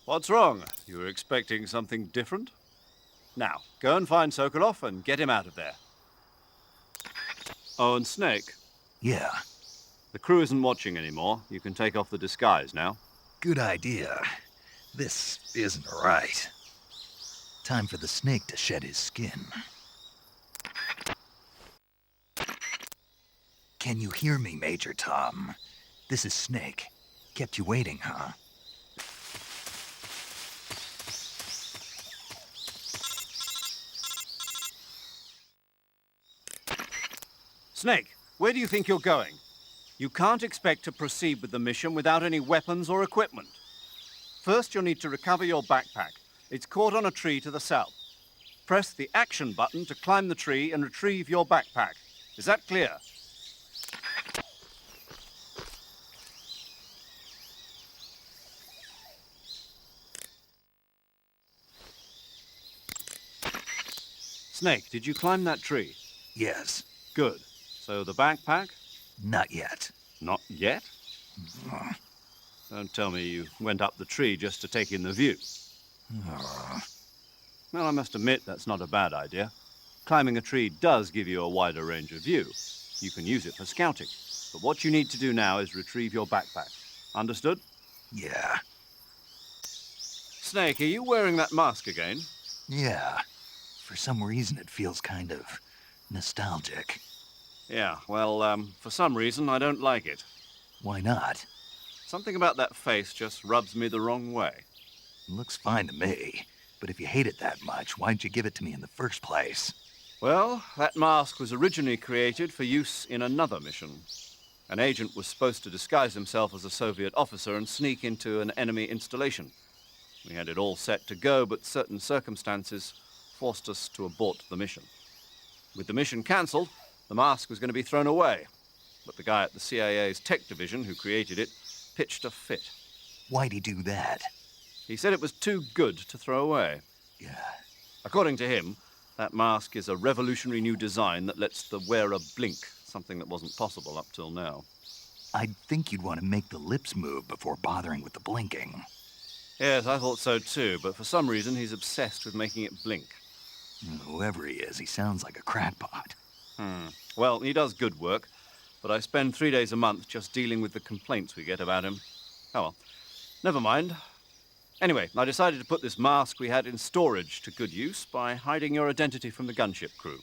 What's wrong? You were expecting something different? Now, go and find Sokolov and get him out of there. Oh, and Snake, Yeah, the crew isn't watching anymore. You can take off the disguise now. good idea. This isn't right. Time for the snake to shed his skin. Can you hear me, Major Tom? This is Snake. Kept you waiting, huh? Snake, where do you think you're going? You can't expect to proceed with the mission without any weapons or equipment. First, you'll need to recover your backpack. It's caught on a tree to the south. Press the action button to climb the tree and retrieve your backpack. Is that clear? Snake, did you climb that tree? Yes. Good. So the backpack? Not yet. Not yet? Don't tell me you went up the tree just to take in the view. Well, I must admit that's not a bad idea. Climbing a tree does give you a wider range of view. You can use it for scouting. But what you need to do now is retrieve your backpack. Understood? Yeah. Snake, are you wearing that mask again? Yeah. For some reason, it feels kind of nostalgic. Yeah, well, for some reason I don't like it. Why not? Something about that face just rubs me the wrong way. Looks fine to me. But if you hate it that much, why'd you give it to me in the first place? Well, that mask was originally created for use in another mission. An agent was supposed to disguise himself as a Soviet officer and sneak into an enemy installation. We had it all set to go, but certain circumstances forced us to abort the mission. With the mission cancelled, the mask was going to be thrown away. But the guy at the CIA's tech division who created it pitched a fit. Why'd he do that? He said it was too good to throw away. Yeah. According to him, that mask is a revolutionary new design that lets the wearer blink, something that wasn't possible up till now. I'd think you'd want to make the lips move before bothering with the blinking. Yes, I thought so too, but for some reason he's obsessed with making it blink. Whoever he is, he sounds like a crackpot. Well, he does good work, but I spend 3 days a month just dealing with the complaints we get about him. Oh well, never mind. Anyway, I decided to put this mask we had in storage to good use by hiding your identity from the gunship crew.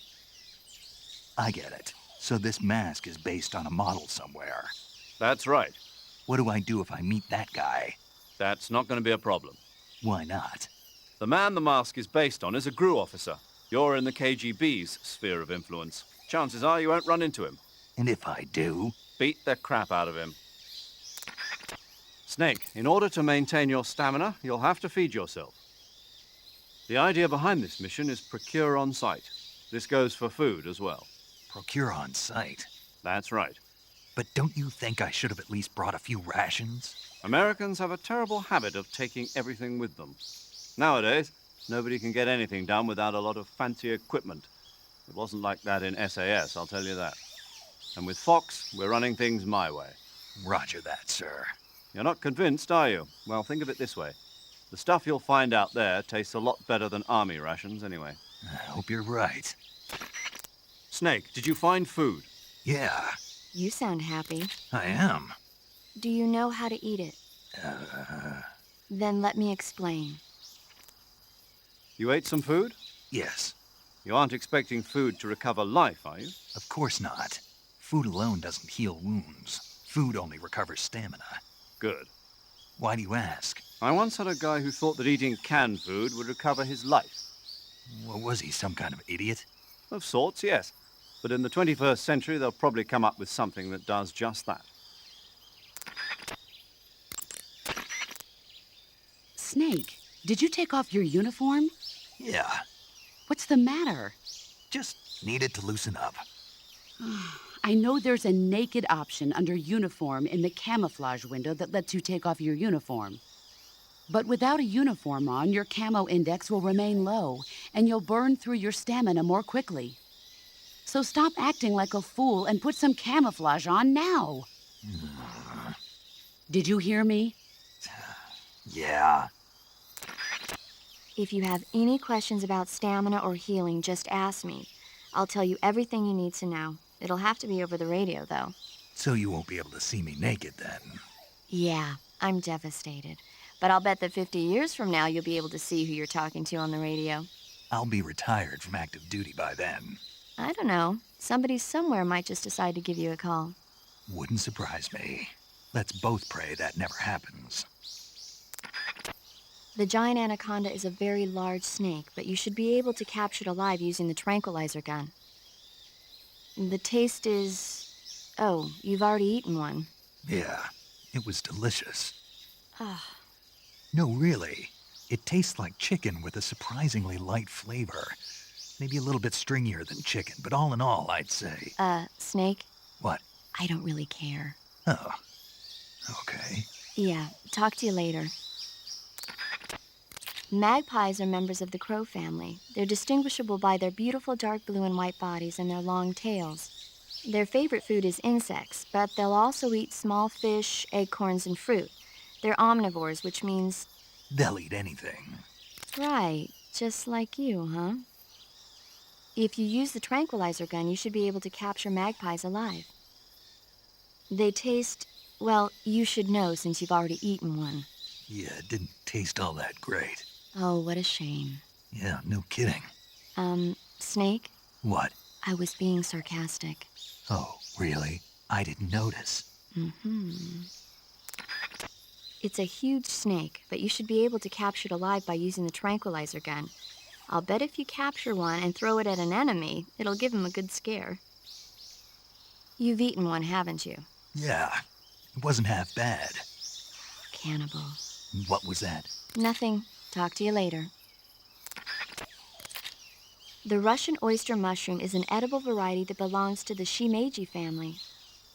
I get it. So this mask is based on a model somewhere. That's right. What do I do if I meet that guy? That's not going to be a problem. Why not? The man the mask is based on is a GRU officer. You're in the KGB's sphere of influence. Chances are you won't run into him. And if I do? Beat the crap out of him. Snake, in order to maintain your stamina, you'll have to feed yourself. The idea behind this mission is procure on site. This goes for food as well. Procure on site. That's right. But don't you think I should have at least brought a few rations? Americans have a terrible habit of taking everything with them. Nowadays, nobody can get anything done without a lot of fancy equipment. It wasn't like that in SAS, I'll tell you that. And with Fox, we're running things my way. Roger that, sir. You're not convinced, are you? Well, think of it this way. The stuff you'll find out there tastes a lot better than army rations anyway. I hope you're right. Snake, did you find food? Yeah, You sound happy. I am. Do you know how to eat it? Then let me explain. You ate some food? Yes, You aren't expecting food to recover life, are you? of course not. Food alone doesn't heal wounds. Food only recovers stamina. Good. Why do you ask? I once had a guy who thought that eating canned food would recover his life. Well, was he some kind of idiot? Of sorts, yes. But in the 21st century, they'll probably come up with something that does just that. Snake, did you take off your uniform? Yeah, What's the matter? just needed to loosen up. I know there's a naked option under uniform in the camouflage window that lets you take off your uniform. But without a uniform on, your camo index will remain low, and you'll burn through your stamina more quickly. So stop acting like a fool and put some camouflage on now. Hmm. Did you hear me? Yeah, If you have any questions about stamina or healing, just ask me. I'll tell you everything you need to know. It'll have to be over the radio, though. So you won't be able to see me naked then? Yeah, I'm devastated. But I'll bet that 50 years from now, you'll be able to see who you're talking to on the radio. I'll be retired from active duty by then. I don't know. Somebody somewhere might just decide to give you a call. Wouldn't surprise me. Let's both pray that never happens. The giant anaconda is a very large snake, but you should be able to capture it alive using the tranquilizer gun. The taste is... Oh, you've already eaten one. Yeah, it was delicious. Ah. No, really. It tastes like chicken with a surprisingly light flavor. Maybe a little bit stringier than chicken, but all in all, I'd say... Snake? What? I don't really care. Oh. Okay. Yeah, talk to you later. Magpies are members of the crow family. They're distinguishable by their beautiful dark blue and white bodies and their long tails. Their favorite food is insects, but they'll also eat small fish, acorns, and fruit. They're omnivores, which means... They'll eat anything. Right, just like you, huh? If you use the tranquilizer gun, you should be able to capture magpies alive. They taste... Well, you should know since you've already eaten one. Yeah, it didn't taste all that great. Oh, what a shame. Yeah, no kidding. Snake? What? I was being sarcastic. Oh, really? I didn't notice. Mm-hmm. It's a huge snake, but you should be able to capture it alive by using the tranquilizer gun. I'll bet if you capture one and throw it at an enemy, it'll give him a good scare. You've eaten one, haven't you? Yeah, it wasn't half bad. Cannibal. What was that? Nothing. Talk to you later. The Russian oyster mushroom is an edible variety that belongs to the shimeji family.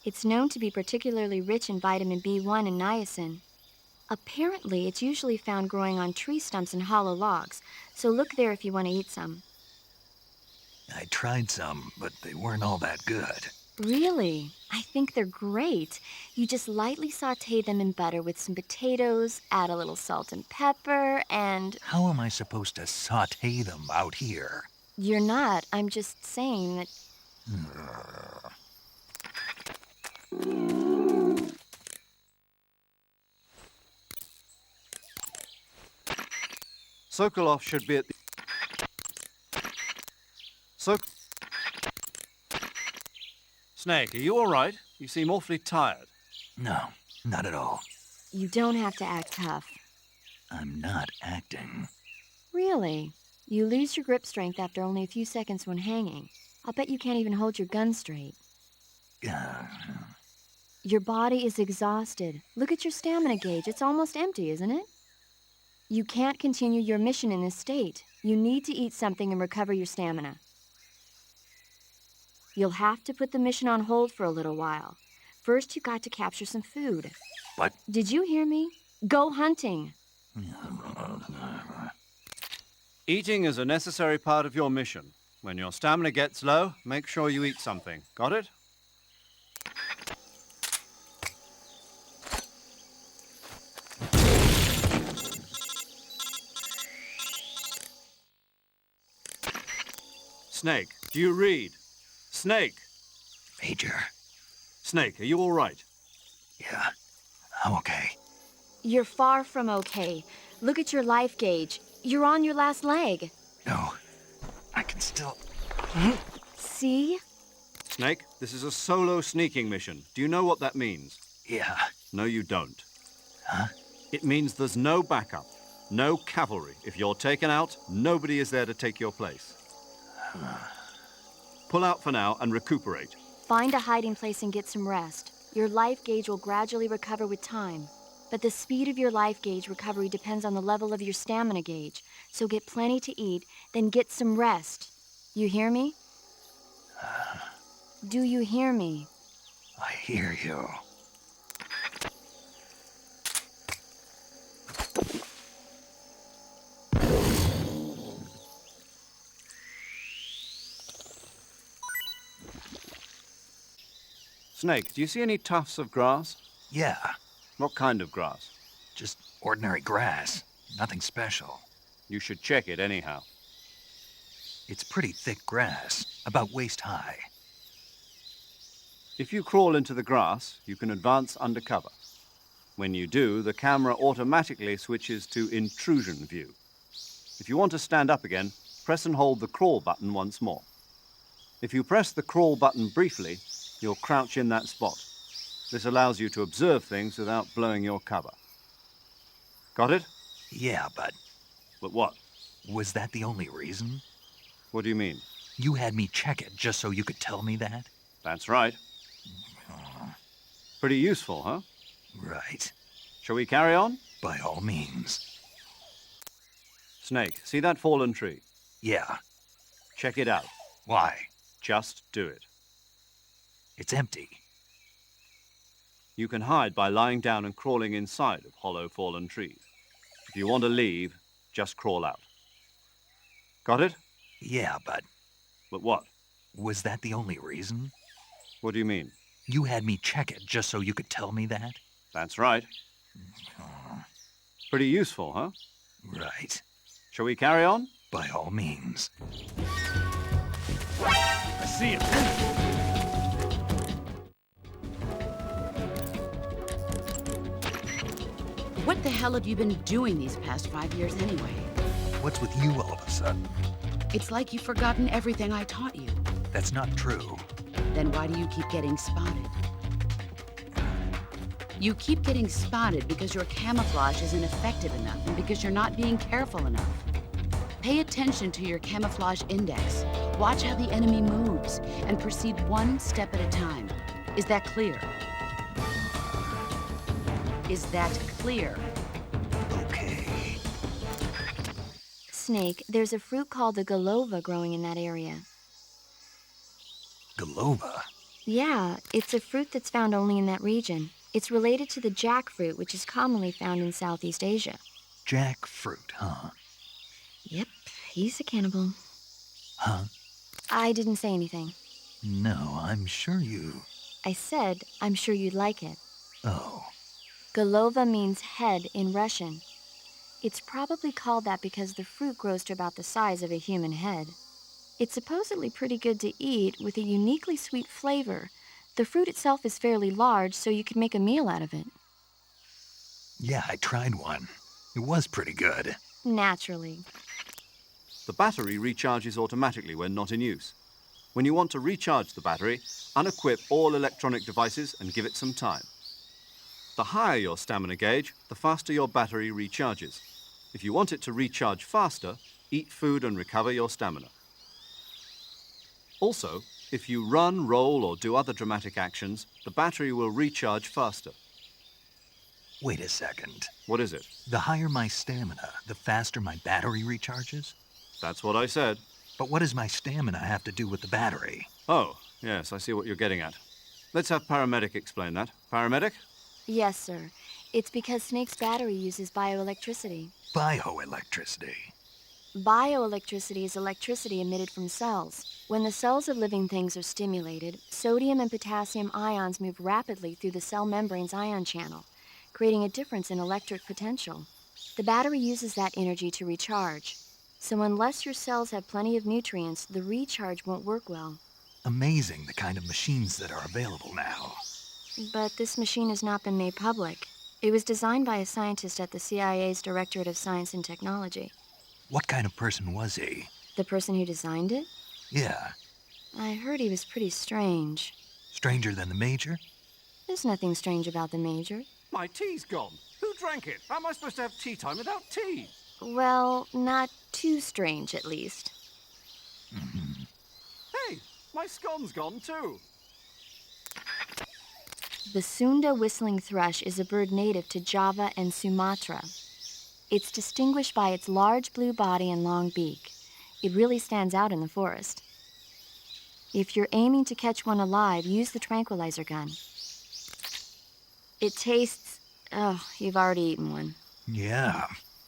It's known to be particularly rich in vitamin B1 and niacin. Apparently, it's usually found growing on tree stumps and hollow logs, so look there if you want to eat some. I tried some, but they weren't all that good. Really? I think they're great. You just lightly saute them in butter with some potatoes, add a little salt and pepper, and... How am I supposed to saute them out here? You're not. I'm just saying that... Sokolov should be at the... Snake, are you all right? You seem awfully tired. No, not at all. You don't have to act tough. I'm not acting. Really? You lose your grip strength after only a few seconds when hanging. I'll bet you can't even hold your gun straight. Your body is exhausted. Look at your stamina gauge. It's almost empty, isn't it? You can't continue your mission in this state. You need to eat something and recover your stamina. You'll have to put the mission on hold for a little while. First, you got to capture some food. What? Did you hear me? Go hunting. Eating is a necessary part of your mission. When your stamina gets low, make sure you eat something. Got it? Snake, do you read? Snake! Major. Snake, are you all right? Yeah, I'm okay. You're far from okay. Look at your life gauge. You're on your last leg. No, I can still... See? Snake, this is a solo sneaking mission. Do you know what that means? Yeah. No, you don't. Huh? It means there's no backup, no cavalry. If you're taken out, nobody is there to take your place. Pull out for now and recuperate. Find a hiding place and get some rest. Your life gauge will gradually recover with time. But the speed of your life gauge recovery depends on the level of your stamina gauge. So get plenty to eat, then get some rest. You hear me? Do you hear me? I hear you. Snake, do you see any tufts of grass? Yeah, What kind of grass? just ordinary grass. Nothing special. You should check it anyhow. It's pretty thick grass, about waist high. If you crawl into the grass, you can advance under cover. When you do, the camera automatically switches to intrusion view. If you want to stand up again, press and hold the crawl button once more. If you press the crawl button briefly, you'll crouch in that spot. This allows you to observe things without blowing your cover. Got it? Yeah, but But what? was that the only reason? What do you mean? You had me check it just so you could tell me that? That's right. Pretty useful, huh? Right. Shall we carry on? By all means. Snake, see that fallen tree? Yeah. Check it out. Why? Just do it. It's empty. You can hide by lying down and crawling inside of hollow fallen trees. If you want to leave, just crawl out. Got it? Yeah, but But what? was that the only reason? What do you mean? You had me check it just so you could tell me that? That's right. Pretty useful, huh? Right. Shall we carry on? By all means. I see it. What the hell have you been doing these past 5 years anyway? What's with you all of a sudden? It's like you've forgotten everything I taught you. That's not true. Then why do you keep getting spotted? You keep getting spotted because your camouflage isn't effective enough and because you're not being careful enough. Pay attention to your camouflage index. Watch how the enemy moves and proceed one step at a time. Is that clear? Is that clear? Okay. Snake, there's a fruit called the galova growing in that area. Galova? Yeah, it's a fruit that's found only in that region. It's related to the jackfruit, which is commonly found in Southeast Asia. Jackfruit, huh? Yep, he's a cannibal. Huh? I didn't say anything. No, I'm sure you... I said, I'm sure you'd like it. Oh. Galova means head in Russian. It's probably called that because the fruit grows to about the size of a human head. It's supposedly pretty good to eat with a uniquely sweet flavor. The fruit itself is fairly large, so you could make a meal out of it. Yeah, I tried one. It was pretty good. Naturally. The battery recharges automatically when not in use. When you want to recharge the battery, unequip all electronic devices and give it some time. The higher your stamina gauge, the faster your battery recharges. If you want it to recharge faster, eat food and recover your stamina. Also, if you run, roll, or do other dramatic actions, the battery will recharge faster. Wait a second. What is it? The higher my stamina, the faster my battery recharges? That's what I said. But what does my stamina have to do with the battery? Oh, yes, I see what you're getting at. Let's have Paramedic explain that. Paramedic? Yes, sir. It's because Snake's battery uses bioelectricity. Bioelectricity. Bioelectricity is electricity emitted from cells. When the cells of living things are stimulated, sodium and potassium ions move rapidly through the cell membrane's ion channel, creating a difference in electric potential. The battery uses that energy to recharge. So unless your cells have plenty of nutrients, the recharge won't work well. Amazing the kind of machines that are available now. But this machine has not been made public. It was designed by a scientist at the CIA's Directorate of Science and Technology. What kind of person was he? The person who designed it? Yeah. I heard he was pretty strange. Stranger than the Major? There's nothing strange about the Major. My tea's gone. Who drank it? How am I supposed to have tea time without tea? Well, not too strange, at least. Hey, my scone's gone too. The Sunda whistling thrush is a bird native to Java and Sumatra. It's distinguished by its large blue body and long beak. It really stands out in the forest. If you're aiming to catch one alive, use the tranquilizer gun. It tastes... Oh, you've already eaten one. Yeah.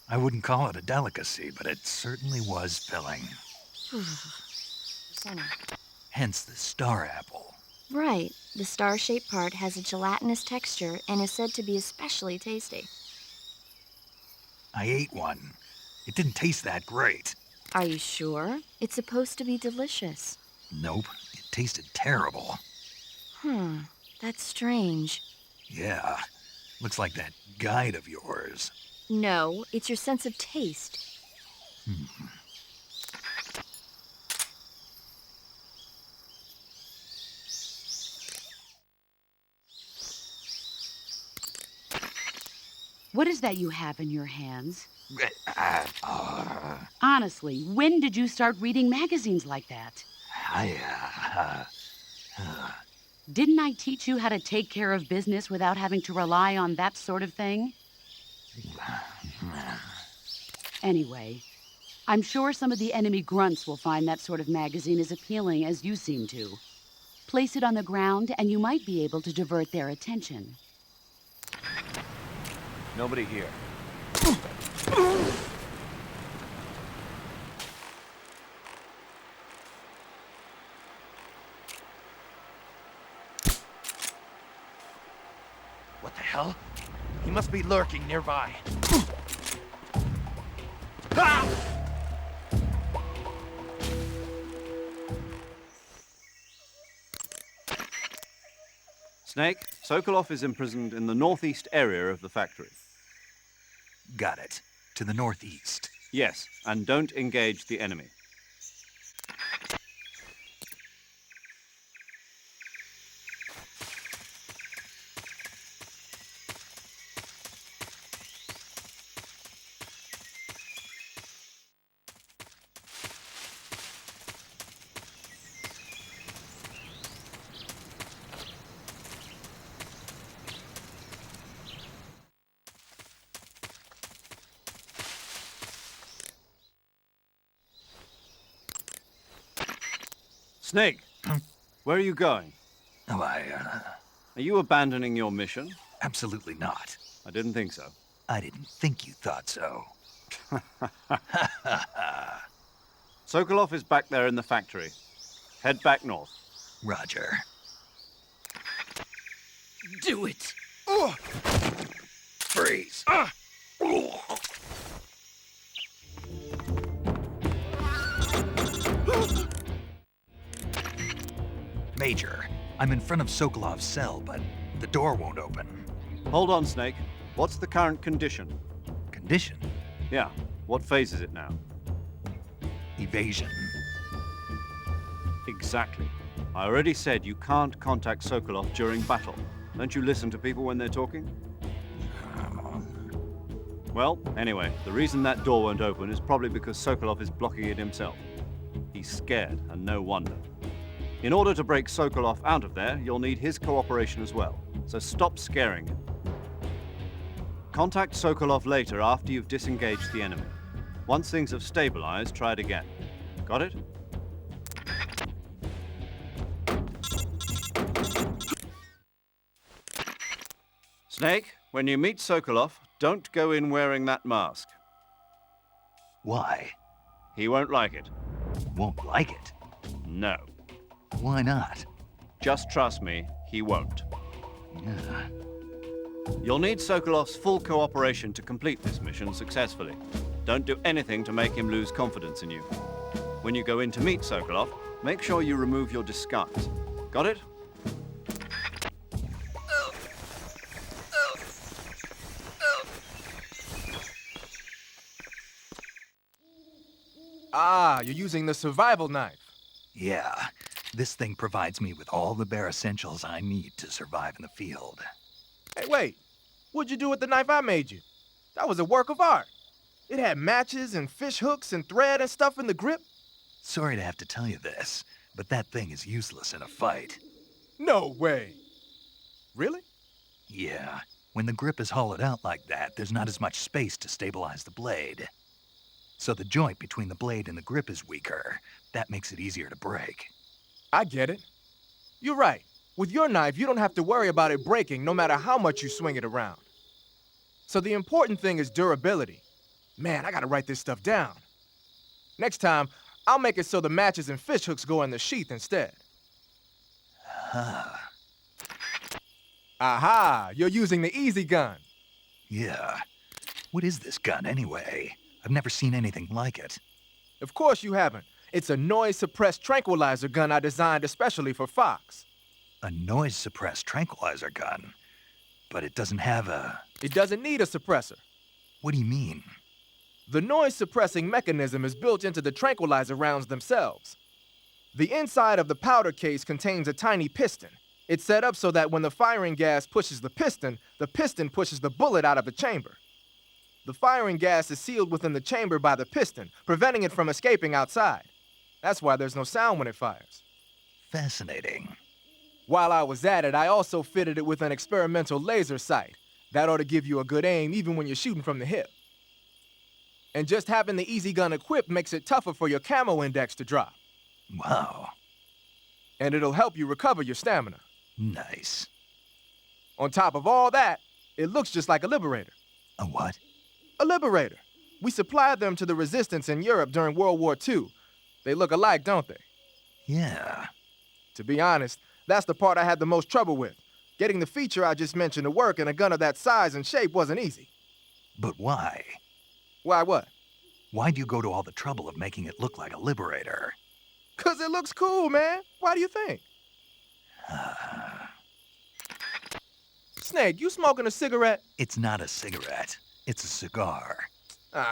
I wouldn't call it a delicacy, but it certainly was filling. Funny. Hence the star apple. Right. The star-shaped part has a gelatinous texture and is said to be especially tasty. I ate one. It didn't taste that great. Are you sure? It's supposed to be delicious. Nope, it tasted terrible. That's strange. Yeah, looks like that guide of yours. No, it's your sense of taste. What is that you have in your hands? Honestly, when did you start reading magazines like that? Didn't I teach you how to take care of business without having to rely on that sort of thing? Anyway, I'm sure some of the enemy grunts will find that sort of magazine as appealing as you seem to. Place it on the ground, and you might be able to divert their attention. Nobody here. What the hell? He must be lurking nearby. Ah! Snake, Sokolov is imprisoned in the northeast area of the factory. Got it. To the northeast. Yes, and don't engage the enemy. Snake, where are you going? Oh, Are you abandoning your mission? absolutely not. I didn't think so. I didn't think you thought so. Sokolov is back there in the factory. Head back north. Roger. Do it! Freeze! Major, I'm in front of Sokolov's cell, but the door won't open. Hold on, Snake. What's the current condition? Condition? Yeah, what phase is it now? Evasion. Exactly. I already said you can't contact Sokolov during battle. Don't you listen to people when they're talking? Well, anyway, the reason that door won't open is probably because Sokolov is blocking it himself. He's scared, and no wonder. In order to break Sokolov out of there, you'll need his cooperation as well. So stop scaring him. Contact Sokolov later after you've disengaged the enemy. Once things have stabilized, try it again. Got it? Snake, when you meet Sokolov, don't go in wearing that mask. Why? He won't like it. Won't like it? No. Why not? Just trust me, he won't. Yeah. You'll need Sokolov's full cooperation to complete this mission successfully. Don't do anything to make him lose confidence in you. When you go in to meet Sokolov, make sure you remove your disguise. Got it? Ah, you're using the survival knife. Yeah. This thing provides me with all the bare essentials I need to survive in the field. Hey, wait. What'd you do with the knife I made you? That was a work of art. It had matches and fish hooks and thread and stuff in the grip. Sorry to have to tell you this, but that thing is useless in a fight. No way. Really? Yeah. When the grip is hollowed out like that, there's not as much space to stabilize the blade. So the joint between the blade and the grip is weaker. That makes it easier to break. I get it. You're right. With your knife, you don't have to worry about it breaking no matter how much you swing it around. So the important thing is durability. Man, I gotta write this stuff down. Next time, I'll make it so the matches and fish hooks go in the sheath instead. Aha! You're using the easy gun. Yeah. What is this gun anyway? I've never seen anything like it. Of course you haven't. It's a noise-suppressed tranquilizer gun I designed especially for Fox. A noise-suppressed tranquilizer gun. But it doesn't have a... It doesn't need a suppressor. What do you mean? The noise-suppressing mechanism is built into the tranquilizer rounds themselves. The inside of the powder case contains a tiny piston. It's set up so that when the firing gas pushes the piston pushes the bullet out of the chamber. The firing gas is sealed within the chamber by the piston, preventing it from escaping outside. That's why there's no sound when it fires. Fascinating. While I was at it, I also fitted it with an experimental laser sight. That ought to give you a good aim even when you're shooting from the hip. And just having the easy gun equipped makes it tougher for your camo index to drop. Wow. And it'll help you recover your stamina. Nice. On top of all that, it looks just like a Liberator. A what? A Liberator. We supplied them to the resistance in Europe during World War II. They look alike, don't they? Yeah. To be honest, that's the part I had the most trouble with. Getting the feature I just mentioned to work in a gun of that size and shape wasn't easy. But why? Why what? Why'd you go to all the trouble of making it look like a Liberator? 'Cause it looks cool, man. Why do you think? Snake, you smoking a cigarette? It's not a cigarette. It's a cigar.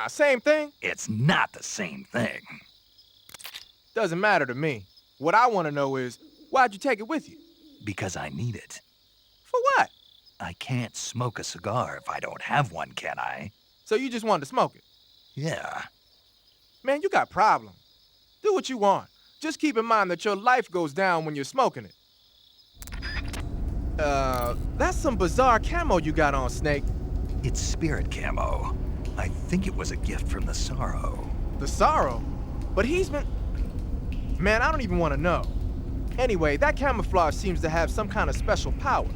Same thing? It's not the same thing. Doesn't matter to me. What I want to know is, why'd you take it with you? Because I need it. For what? I can't smoke a cigar if I don't have one, can I? So you just wanted to smoke it? Yeah. Man, you got problems. Do what you want. Just keep in mind that your life goes down when you're smoking it. That's some bizarre camo you got on, Snake. It's spirit camo. I think it was a gift from the Sorrow. The Sorrow? But he's been... Man, I don't even want to know. Anyway, that camouflage seems to have some kind of special power.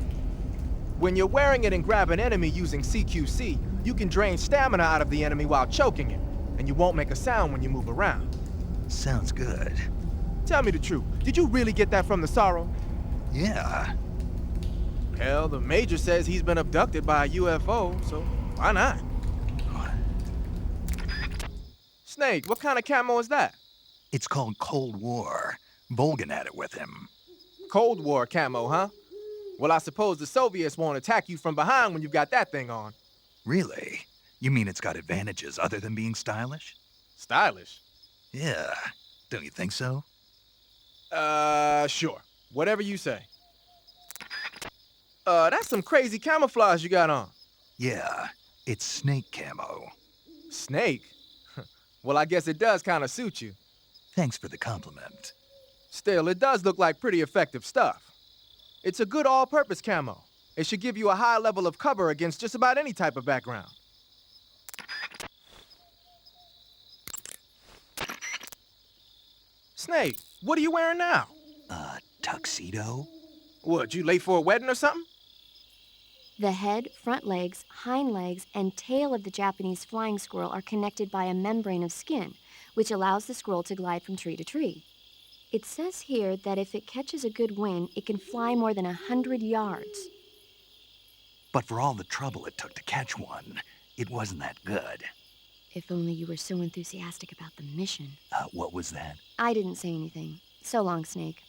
When you're wearing it and grab an enemy using CQC, you can drain stamina out of the enemy while choking it, and you won't make a sound when you move around. Sounds good. Tell me the truth, did you really get that from the Sorrow? Yeah. Hell, the Major says he's been abducted by a UFO, so why not? Snake, what kind of camo is that? It's called Cold War. Volgan had it with him. Cold War camo, huh? Well, I suppose the Soviets won't attack you from behind when you've got that thing on. Really? You mean it's got advantages other than being stylish? Stylish? Yeah. Don't you think so? Sure. Whatever you say. That's some crazy camouflage you got on. Yeah. It's snake camo. Snake? Well, I guess it does kind of suit you. Thanks for the compliment. Still, it does look like pretty effective stuff. It's a good all-purpose camo. It should give you a high level of cover against just about any type of background. Snake, what are you wearing now? Tuxedo? What, you late for a wedding or something? The head, front legs, hind legs, and tail of the Japanese flying squirrel are connected by a membrane of skin, which allows the squirrel to glide from tree to tree. It says here that if it catches a good wind, it can fly more than 100 yards. But for all the trouble it took to catch one, it wasn't that good. If only you were so enthusiastic about the mission. What was that? I didn't say anything. So long, Snake.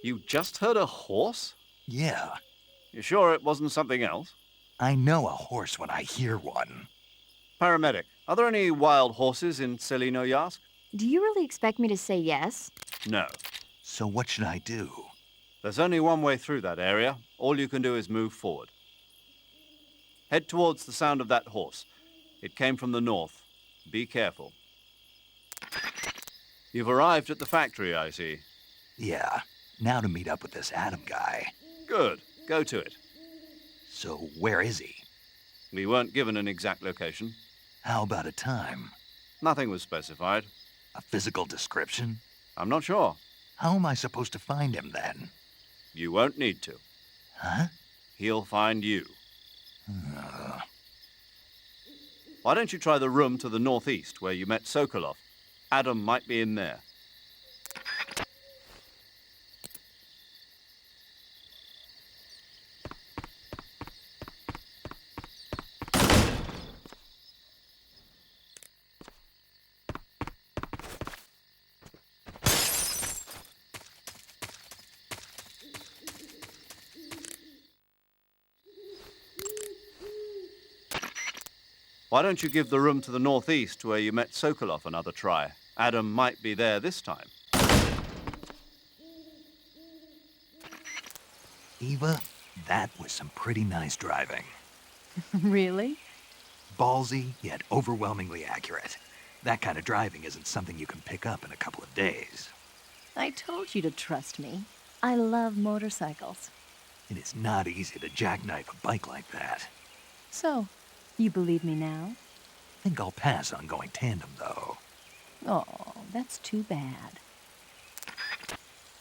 You just heard a horse? Yeah. You sure it wasn't something else? I know a horse when I hear one. Paramedic, are there any wild horses in Selino-Yarsk? Do you really expect me to say yes? No. So what should I do? There's only one way through that area. All you can do is move forward. Head towards the sound of that horse. It came from the north. Be careful. You've arrived at the factory, I see. Yeah. Now to meet up with this Adam guy. Good. Go to it. So where is he? We weren't given an exact location. How about a time? Nothing was specified. A physical description? I'm not sure. How am I supposed to find him then? You won't need to. Huh? He'll find you. Why don't you try the room to the northeast where you met Sokolov? Adam might be in there. Why don't you give the room to the northeast where you met Sokolov another try? Adam might be there this time. Eva, that was some pretty nice driving. Really? Ballsy, yet overwhelmingly accurate. That kind of driving isn't something you can pick up in a couple of days. I told you to trust me. I love motorcycles. It is not easy to jackknife a bike like that. So, you believe me now? Think I'll pass on going tandem, though. Oh, that's too bad.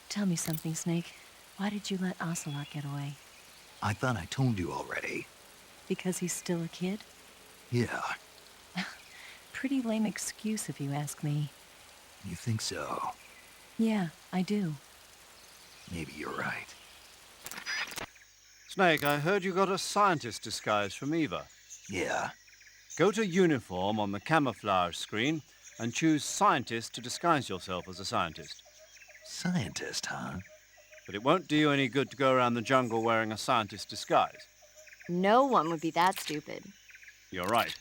Tell me something, Snake. Why did you let Ocelot get away? I thought I told you already. Because he's still a kid? Yeah, Pretty lame excuse if you ask me. you think so? Yeah, I do. Maybe you're right. Snake, I heard you got a scientist disguise from Eva. Yeah, Go to Uniform on the camouflage screen and choose Scientist to disguise yourself as a scientist. scientist, huh? But it won't do you any good to go around the jungle wearing a scientist disguise. No one would be that stupid. You're right.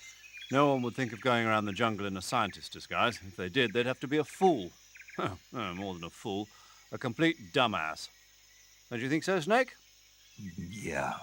No one would think of going around the jungle in a scientist disguise. If they did, they'd have to be a fool. No, more than a fool. A complete dumbass. Don't you think so, Snake? Yeah.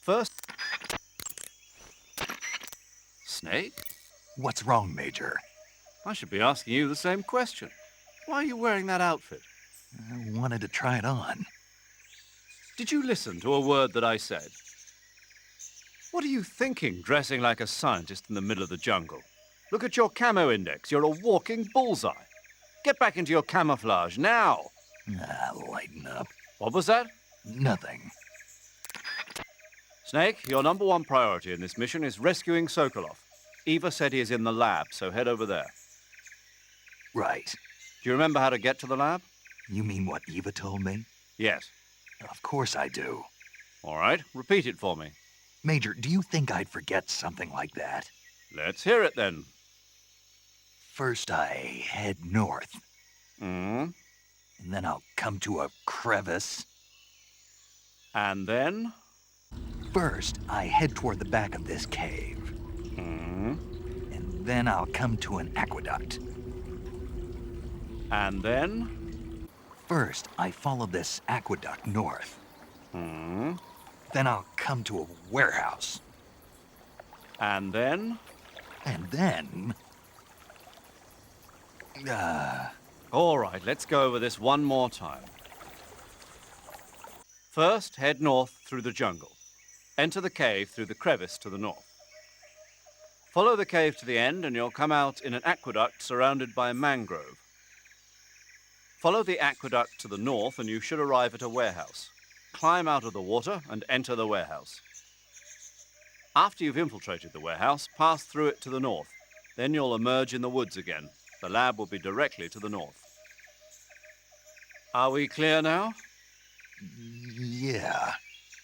First. Snake? What's wrong, Major? I should be asking you the same question. Why are you wearing that outfit? I wanted to try it on. Did you listen to a word that I said? What are you thinking, dressing like a scientist in the middle of the jungle? Look at your camo index. You're a walking bullseye. Get back into your camouflage now. Lighten up. What was that? Nothing. Snake, your number one priority in this mission is rescuing Sokolov. Eva said he is in the lab, so head over there. Right. Do you remember how to get to the lab? You mean what Eva told me? Yes. Of course I do. All right, repeat it for me. Major, do you think I'd forget something like that? Let's hear it then. First I head north, Hmm. and then I'll come to a crevice. And then? First, I head toward the back of this cave, Hmm. and then I'll come to an aqueduct. And then? First, I follow this aqueduct north. Hmm. Then I'll come to a warehouse. And then? And then... All right, let's go over this one more time. First, head north through the jungle. Enter the cave through the crevice to the north. Follow the cave to the end and you'll come out in an aqueduct surrounded by mangrove. Follow the aqueduct to the north and you should arrive at a warehouse. Climb out of the water and enter the warehouse. After you've infiltrated the warehouse, pass through it to the north. Then you'll emerge in the woods again. The lab will be directly to the north. Are we clear now? Yeah.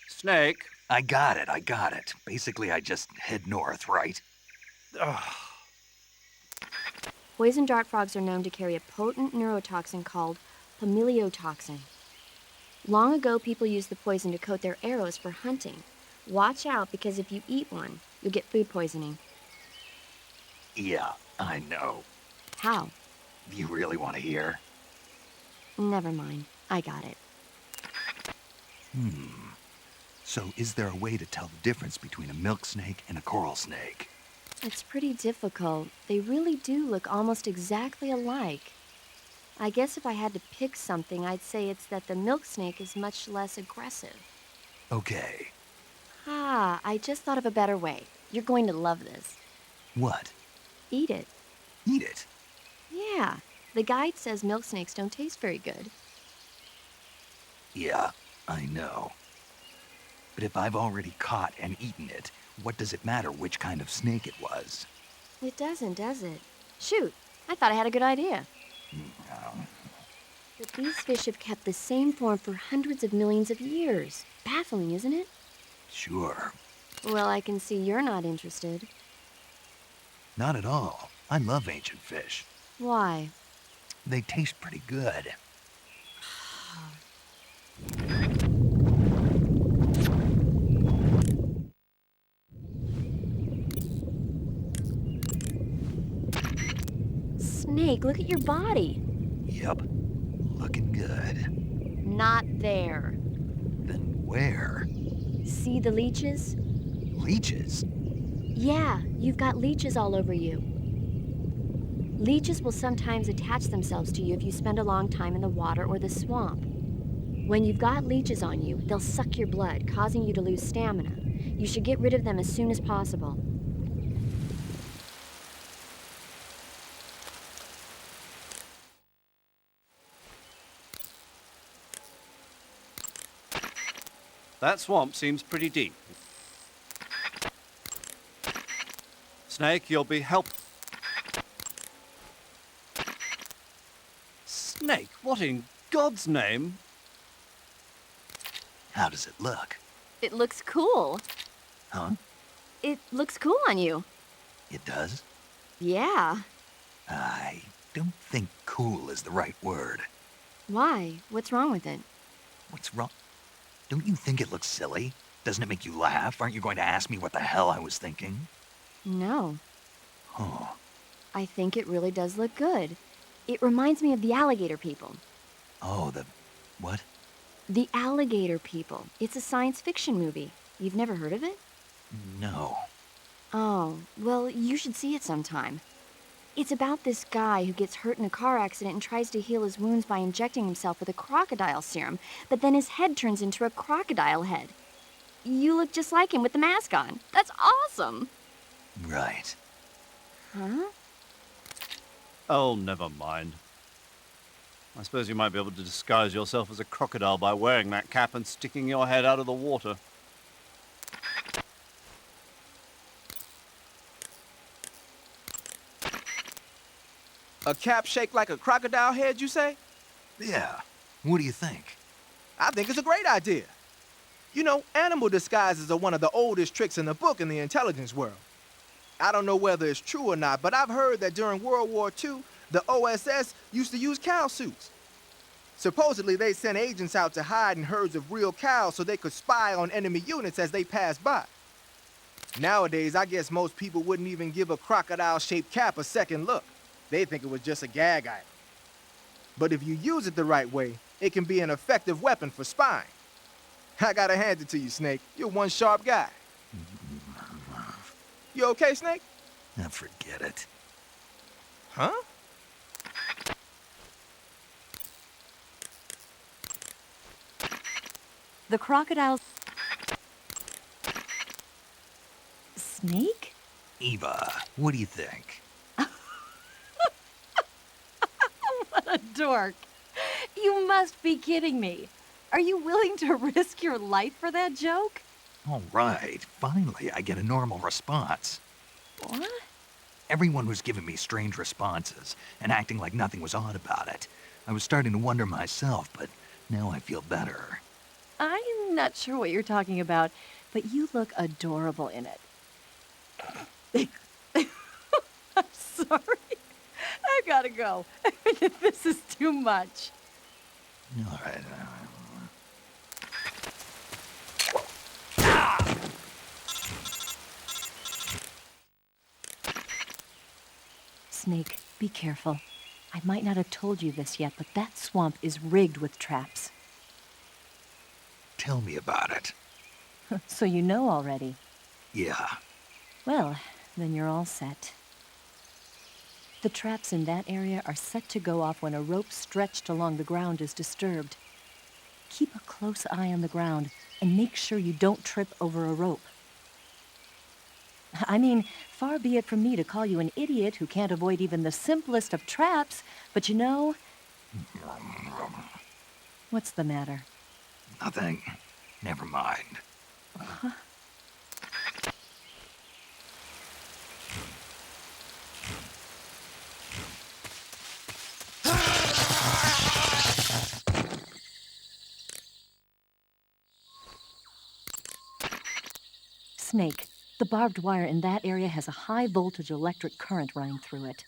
Snake. I got it. Basically, I just head north, right? Poison dart frogs are known to carry a potent neurotoxin called pamiliotoxin. Long ago, people used the poison to coat their arrows for hunting. Watch out, because if you eat one, you'll get food poisoning. Yeah, I know. How? You really want to hear? Never mind. I got it. So is there a way to tell the difference between a milk snake and a coral snake? It's pretty difficult. They really do look almost exactly alike. I guess if I had to pick something, I'd say it's that the milk snake is much less aggressive. Okay. Ah, I just thought of a better way. You're going to love this. What? Eat it. Eat it? Yeah, the guide says milk snakes don't taste very good. Yeah, I know. But if I've already caught and eaten it, what does it matter which kind of snake it was? It doesn't, does it? Shoot, I thought I had a good idea. But these fish have kept the same form for hundreds of millions of years. Baffling, isn't it? Sure. Well, I can see you're not interested. Not at all. I love ancient fish. Why? They taste pretty good. Snake, look at your body. Yep. Looking good. Not there. Then where? See the leeches? Leeches? Yeah, you've got leeches all over you. Leeches will sometimes attach themselves to you if you spend a long time in the water or the swamp. When you've got leeches on you, they'll suck your blood, causing you to lose stamina. You should get rid of them as soon as possible. That swamp seems pretty deep. Snake, you'll be Snake, what in God's name? How does it look? It looks cool. Huh? It looks cool on you. It does? Yeah. I don't think cool is the right word. Why? What's wrong with it? What's wrong? Don't you think it looks silly? Doesn't it make you laugh? Aren't you going to ask me what the hell I was thinking? No. Oh. I think it really does look good. It reminds me of the alligator people. Oh, the... what? The Alligator People. It's a science fiction movie. You've never heard of it? No. Oh, well, you should see it sometime. It's about this guy who gets hurt in a car accident and tries to heal his wounds by injecting himself with a crocodile serum, but then his head turns into a crocodile head. You look just like him with the mask on. That's awesome! Right. Huh? Oh, never mind. I suppose you might be able to disguise yourself as a crocodile by wearing that cap and sticking your head out of the water. A cap shaped like a crocodile head, you say? Yeah. What do you think? I think it's a great idea. You know, animal disguises are one of the oldest tricks in the book in the intelligence world. I don't know whether it's true or not, but I've heard that during World War II, the OSS used to use cow suits. Supposedly, they sent agents out to hide in herds of real cows so they could spy on enemy units as they passed by. Nowadays, I guess most people wouldn't even give a crocodile-shaped cap a second look. They think it was just a gag item. But if you use it the right way, it can be an effective weapon for spying. I gotta hand it to you, Snake. You're one sharp guy. You okay, Snake? Now forget it. Huh? The crocodile's... Snake? Eva, what do you think? What a dork. You must be kidding me. Are you willing to risk your life for that joke? All right, finally I get a normal response. What? Everyone was giving me strange responses and acting like nothing was odd about it. I was starting to wonder myself, but now I feel better. I'm not sure what you're talking about, but you look adorable in it. I'm sorry. I gotta go. This is too much. All right. Snake, be careful. I might not have told you this yet, but that swamp is rigged with traps. Tell me about it. So you know already. Yeah. Well, then you're all set. The traps in that area are set to go off when a rope stretched along the ground is disturbed. Keep a close eye on the ground and make sure you don't trip over a rope. I mean, far be it from me to call you an idiot who can't avoid even the simplest of traps, but you know... What's the matter? Nothing. Never mind. Snake, the barbed wire in that area has a high-voltage electric current running through it.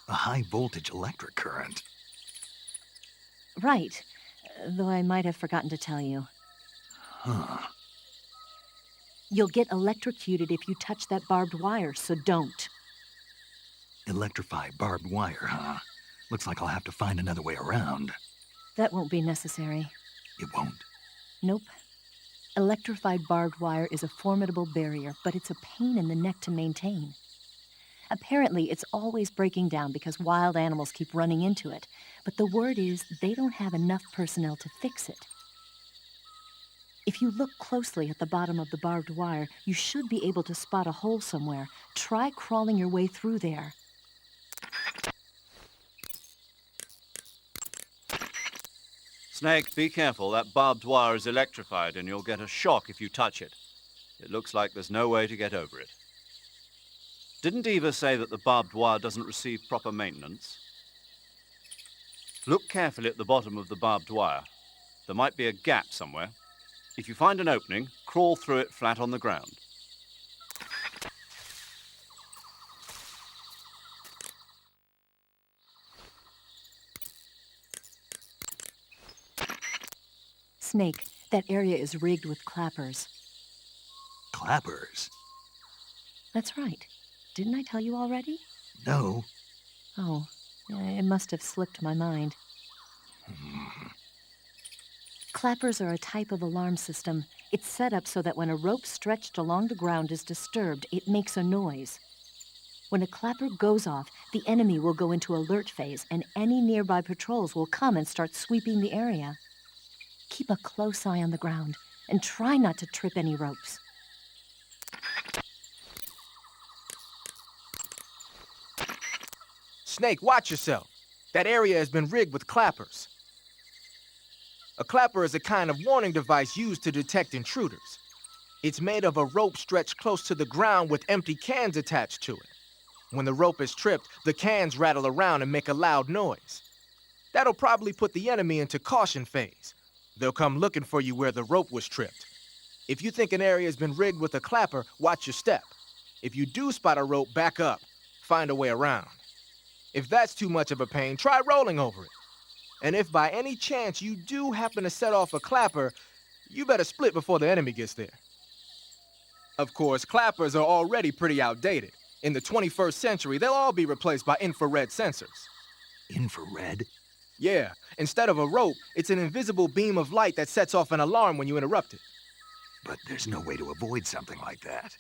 A high-voltage electric current? Right, though I might have forgotten to tell you. Huh. You'll get electrocuted if you touch that barbed wire, so don't. Electrified barbed wire, huh? Looks like I'll have to find another way around. That won't be necessary. It won't. Nope. Electrified barbed wire is a formidable barrier, but it's a pain in the neck to maintain. Apparently, it's always breaking down because wild animals keep running into it, but the word is they don't have enough personnel to fix it. If you look closely at the bottom of the barbed wire, you should be able to spot a hole somewhere. Try crawling your way through there. Snake, be careful. That barbed wire is electrified and you'll get a shock if you touch it. It looks like there's no way to get over it. Didn't Eva say that the barbed wire doesn't receive proper maintenance? Look carefully at the bottom of the barbed wire. There might be a gap somewhere. If you find an opening, crawl through it flat on the ground. Snake, that area is rigged with clappers. Clappers? That's right. Didn't I tell you already? No. Oh, it must have slipped my mind. Clappers are a type of alarm system. It's set up so that when a rope stretched along the ground is disturbed, it makes a noise. When a clapper goes off, the enemy will go into alert phase, and any nearby patrols will come and start sweeping the area. Keep a close eye on the ground, and try not to trip any ropes. Snake, watch yourself. That area has been rigged with clappers. A clapper is a kind of warning device used to detect intruders. It's made of a rope stretched close to the ground with empty cans attached to it. When the rope is tripped, the cans rattle around and make a loud noise. That'll probably put the enemy into caution phase. They'll come looking for you where the rope was tripped. If you think an area has been rigged with a clapper, watch your step. If you do spot a rope, back up. Find a way around. If that's too much of a pain, try rolling over it. And if by any chance you do happen to set off a clapper, you better split before the enemy gets there. Of course, clappers are already pretty outdated. In the 21st century, they'll all be replaced by infrared sensors. Infrared? Yeah, instead of a rope, it's an invisible beam of light that sets off an alarm when you interrupt it. But there's no way to avoid something like that.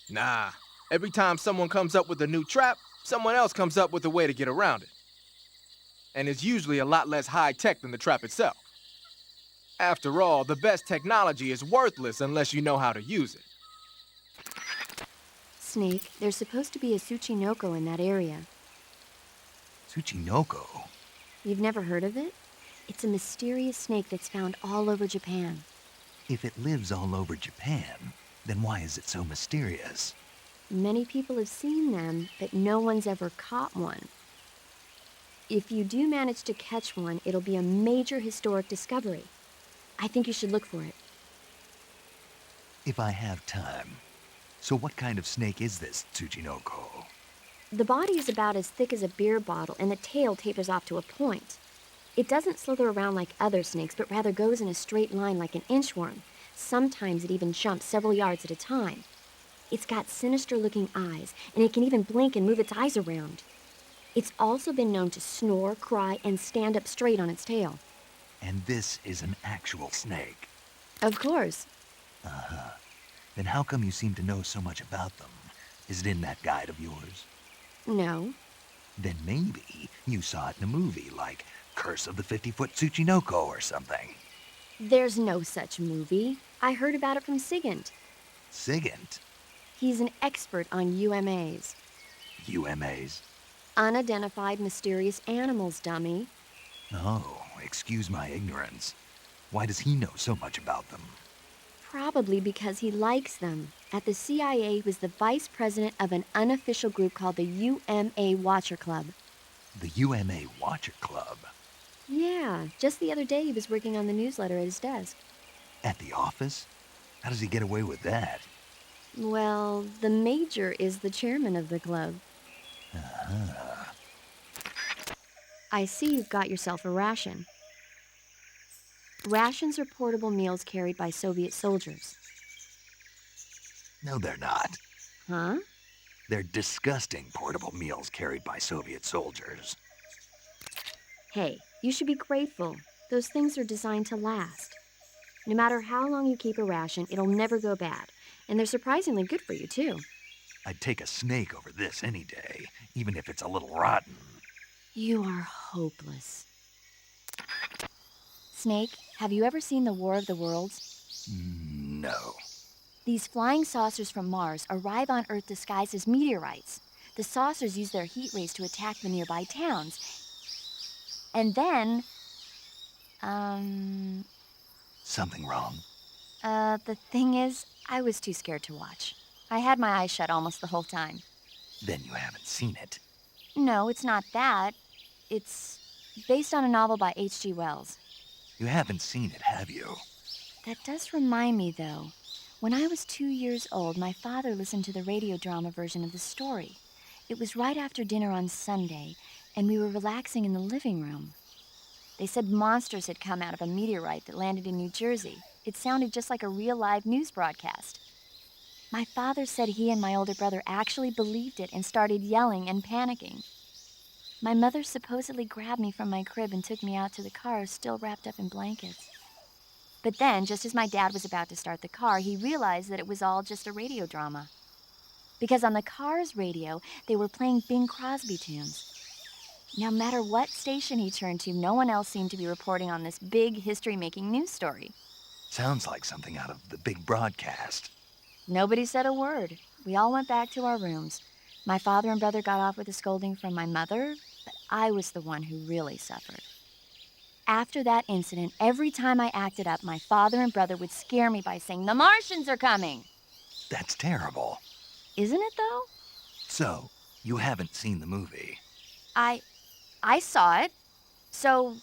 Nah, every time someone comes up with a new trap, someone else comes up with a way to get around it. And it's usually a lot less high-tech than the trap itself. After all, the best technology is worthless unless you know how to use it. Snake, there's supposed to be a Tsuchinoko in that area. Tsuchinoko? You've never heard of it? It's a mysterious snake that's found all over Japan. If it lives all over Japan, then why is it so mysterious? Many people have seen them, but no one's ever caught one. If you do manage to catch one, it'll be a major historic discovery. I think you should look for it. If I have time. So what kind of snake is this Tsuchinoko? The body is about as thick as a beer bottle, and the tail tapers off to a point. It doesn't slither around like other snakes, but rather goes in a straight line like an inchworm. Sometimes it even jumps several yards at a time. It's got sinister-looking eyes, and it can even blink and move its eyes around. It's also been known to snore, cry, and stand up straight on its tail. And this is an actual snake? Of course. Uh-huh. Then how come you seem to know so much about them? Is it in that guide of yours? No. Then maybe you saw it in a movie like Curse of the 50-Foot Tsuchinoko or something. There's no such movie. I heard about it from Sigint. Sigint? He's an expert on UMAs. UMAs? Unidentified mysterious animals, dummy. Oh, excuse my ignorance. Why does he know so much about them? Probably because he likes them. At the CIA, he was the vice president of an unofficial group called the UMA Watcher Club. The UMA Watcher Club? Yeah, just the other day he was working on the newsletter at his desk. At the office? How does he get away with that? Well, the Major is the chairman of the club. I see you've got yourself a ration. Rations are portable meals carried by Soviet soldiers. No, they're not. Huh? They're disgusting portable meals carried by Soviet soldiers. Hey, you should be grateful. Those things are designed to last. No matter how long you keep a ration, it'll never go bad. And they're surprisingly good for you, too. I'd take a snake over this any day, even if it's a little rotten. You are hopeless. Snake, have you ever seen the War of the Worlds? No. These flying saucers from Mars arrive on Earth disguised as meteorites. The saucers use their heat rays to attack the nearby towns. And then, Something wrong? the thing is, I was too scared to watch. I had my eyes shut almost the whole time. Then you haven't seen it. No, it's not that. It's based on a novel by H.G. Wells. You haven't seen it, have you? That does remind me, though. When I was 2 years old, my father listened to the radio drama version of the story. It was right after dinner on Sunday, and we were relaxing in the living room. They said monsters had come out of a meteorite that landed in New Jersey. It sounded just like a real live news broadcast. My father said he and my older brother actually believed it and started yelling and panicking. My mother supposedly grabbed me from my crib and took me out to the car, still wrapped up in blankets. But then, just as my dad was about to start the car, he realized that it was all just a radio drama. Because on the car's radio, they were playing Bing Crosby tunes. No matter what station he turned to, no one else seemed to be reporting on this big history-making news story. Sounds like something out of the big broadcast. Nobody said a word. We all went back to our rooms. My father and brother got off with a scolding from my mother, but I was the one who really suffered. After that incident, every time I acted up, my father and brother would scare me by saying, "The Martians are coming!" That's terrible. Isn't it, though? So, you haven't seen the movie? I saw it. So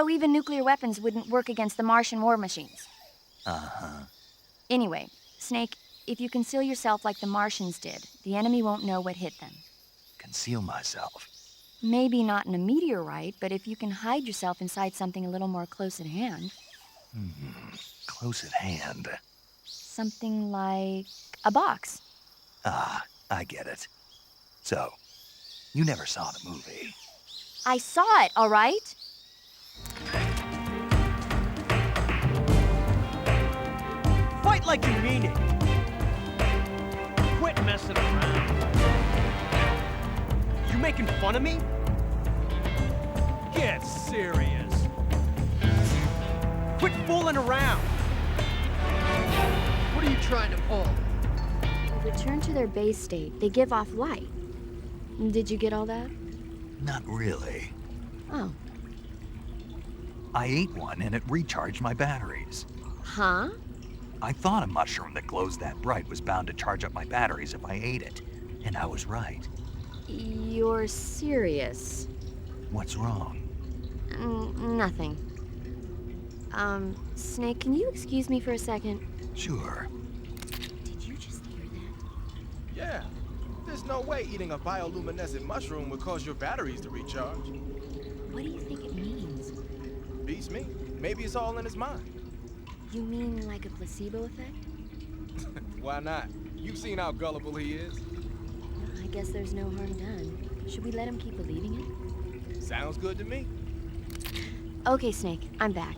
even nuclear weapons wouldn't work against the Martian war machines. Uh-huh. Anyway, Snake, if you conceal yourself like the Martians did, the enemy won't know what hit them. Conceal myself. Maybe not in a meteorite, but if you can hide yourself inside something a little more close at hand. Close at hand. Something like a box. Ah, I get it. So, you never saw the movie. I saw it, all right? Fight like you mean it. Quit messing around. You making fun of me? Get serious. Quit fooling around. What are you trying to pull? Return to their base state. They give off light. Did you get all that? Not really. Oh. I ate one and it recharged my batteries. Huh? I thought a mushroom that glows that bright was bound to charge up my batteries if I ate it. And I was right. You're serious? What's wrong? Nothing. Snake, can you excuse me for a second? Sure. Did you just hear that? Yeah. There's no way eating a bioluminescent mushroom would cause your batteries to recharge. What do you think it means? Beats me. Maybe it's all in his mind. You mean like a placebo effect? Why not? You've seen how gullible he is. I guess there's no harm done. Should we let him keep believing it? Sounds good to me. Okay, Snake, I'm back.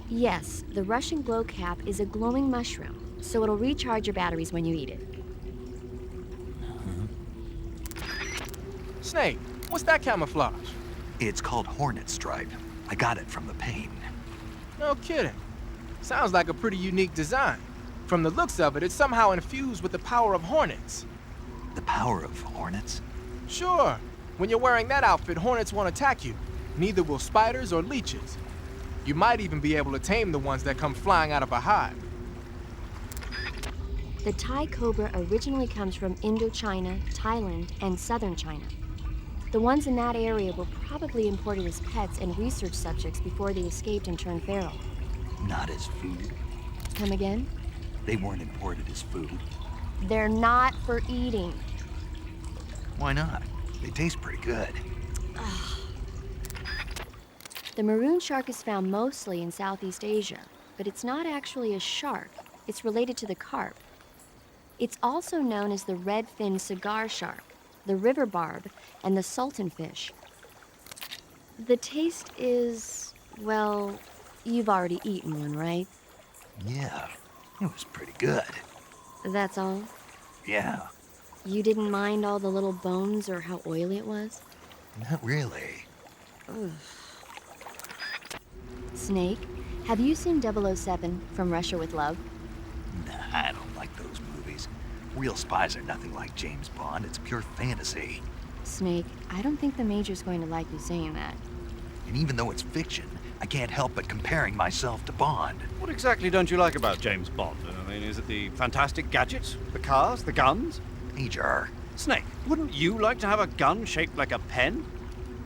Yes, the Russian glow cap is a glowing mushroom, so it'll recharge your batteries when you eat it. Snake, what's that camouflage? It's called Hornet Stripe. I got it from the pain. No kidding. Sounds like a pretty unique design. From the looks of it, it's somehow infused with the power of hornets. The power of hornets? Sure. When you're wearing that outfit, hornets won't attack you. Neither will spiders or leeches. You might even be able to tame the ones that come flying out of a hive. The Thai cobra originally comes from Indochina, Thailand, and southern China. The ones in that area were probably imported as pets and research subjects before they escaped and turned feral. Not as food? Come again? They weren't imported as food. They're not for eating. Why not? They taste pretty good. The maroon shark is found mostly in Southeast Asia, but it's not actually a shark. It's related to the carp. It's also known as the red-finned cigar shark, the river barb, and the sultan fish. The taste is, well, you've already eaten one, right? Yeah, it was pretty good. That's all? Yeah, You didn't mind all the little bones or how oily it was? not really. Ugh. Snake, have you seen 007 From Russia with Love? Nah, I don't like those movies. Real spies are nothing like James Bond. It's pure fantasy. Snake, I don't think the Major's going to like you saying that. And even though it's fiction, I can't help but comparing myself to Bond. What exactly don't you like about James Bond? I mean, is it the fantastic gadgets, the cars, the guns? Major, Snake, wouldn't you like to have a gun shaped like a pen?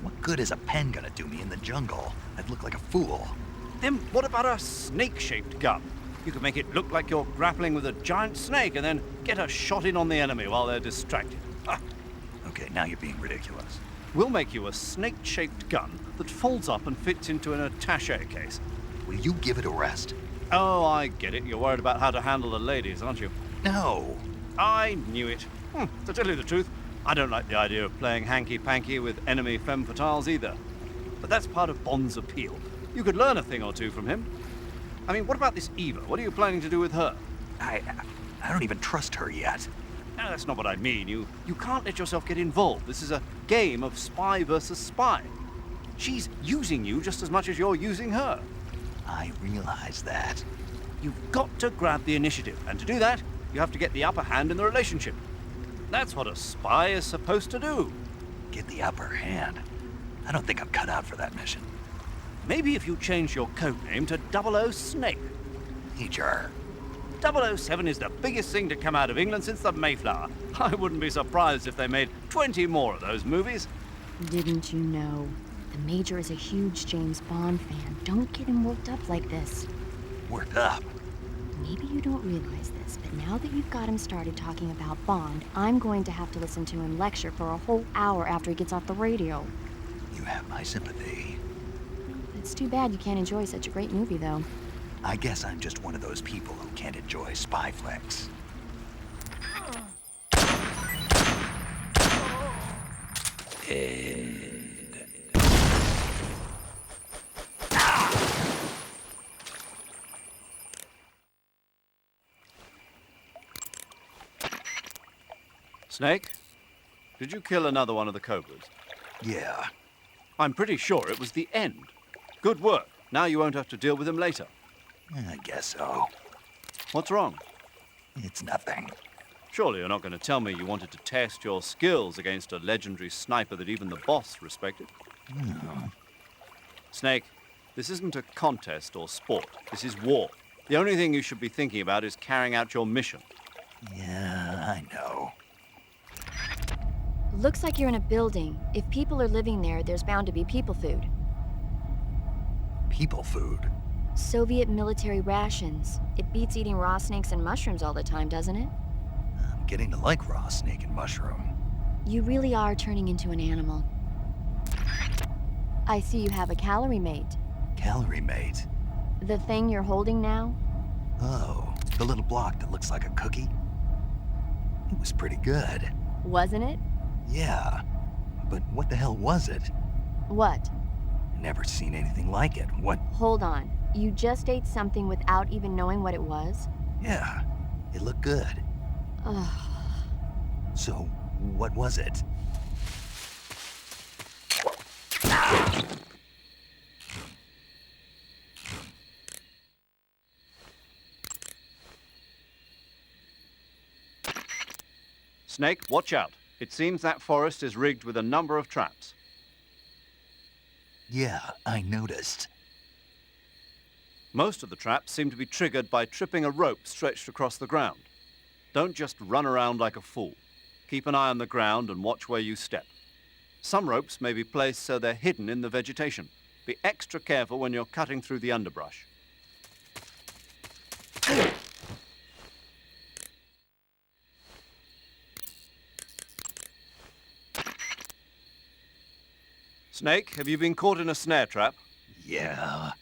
what good is a pen gonna do me in the jungle? I'd look like a fool. Then what about a snake-shaped gun? You could make it look like you're grappling with a giant snake and then get a shot in on the enemy while they're distracted. Ah, Okay, now you're being ridiculous. we'll make you a snake-shaped gun that folds up and fits into an attaché case. Will you give it a rest? Oh, I get it. You're worried about how to handle the ladies, aren't you? No. I knew it. To tell you the truth, I don't like the idea of playing hanky-panky with enemy femme fatales either. But that's part of Bond's appeal. You could learn a thing or two from him. I mean, what about this Eva? What are you planning to do with her? I don't even trust her yet. No, that's not what I mean. You can't let yourself get involved. This is a game of spy versus spy. She's using you just as much as you're using her. I realize that. You've got to grab the initiative, and to do that, you have to get the upper hand in the relationship. That's what a spy is supposed to do. Get the upper hand. I don't think I'm cut out for that mission. Maybe if you change your code name to 00 Snake. Major. 007 is the biggest thing to come out of England since the Mayflower. I wouldn't be surprised if they made 20 more of those movies. Didn't you know? The Major is a huge James Bond fan. Don't get him worked up like this. Worked up. Maybe you don't realize this, but now that you've got him started talking about Bond, I'm going to have to listen to him lecture for a whole hour after he gets off the radio. You have my sympathy. It's too bad you can't enjoy such a great movie, though. I guess I'm just one of those people who can't enjoy spy flicks. Snake, did you kill another one of the cobras? Yeah. I'm pretty sure it was the end. Good work. Now you won't have to deal with him later. I guess so. What's wrong? It's nothing. Surely you're not going to tell me you wanted to test your skills against a legendary sniper that even the boss respected? No. Snake, this isn't a contest or sport. This is war. The only thing you should be thinking about is carrying out your mission. Yeah, I know. Looks like you're in a building. If people are living there, there's bound to be people food. People food. Soviet military rations. It beats eating raw snakes and mushrooms all the time, doesn't it? I'm getting to like raw snake and mushroom. You really are turning into an animal. I see you have a calorie mate. Calorie mate. The thing you're holding now? Oh, the little block that looks like a cookie? It was pretty good. Wasn't it? Yeah, but what the hell was it? What? Never seen anything like it. What? Hold on. You just ate something without even knowing what it was? Yeah, it looked good. Ugh. So, what was it? Snake, watch out. It seems that forest is rigged with a number of traps. Yeah, I noticed. Most of the traps seem to be triggered by tripping a rope stretched across the ground. Don't just run around like a fool. Keep an eye on the ground and watch where you step. Some ropes may be placed so they're hidden in the vegetation. Be extra careful when you're cutting through the underbrush. Snake, have you been caught in a snare trap? Yeah,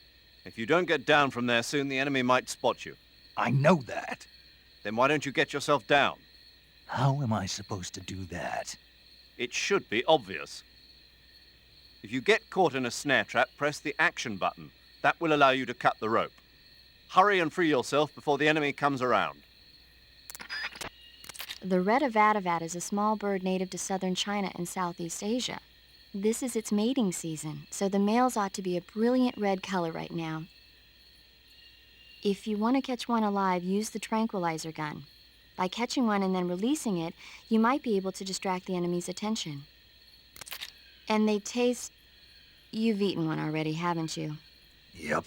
If you don't get down from there soon, the enemy might spot you. I know that. Then why don't you get yourself down? How am I supposed to do that? It should be obvious. If you get caught in a snare trap, press the action button. That will allow you to cut the rope. Hurry and free yourself before the enemy comes around. The red avadavat is a small bird native to southern China and Southeast Asia. This is its mating season, so the males ought to be a brilliant red color right now. If you want to catch one alive, use the tranquilizer gun. By catching one and then releasing it, you might be able to distract the enemy's attention. And they taste... You've eaten one already, haven't you? Yep,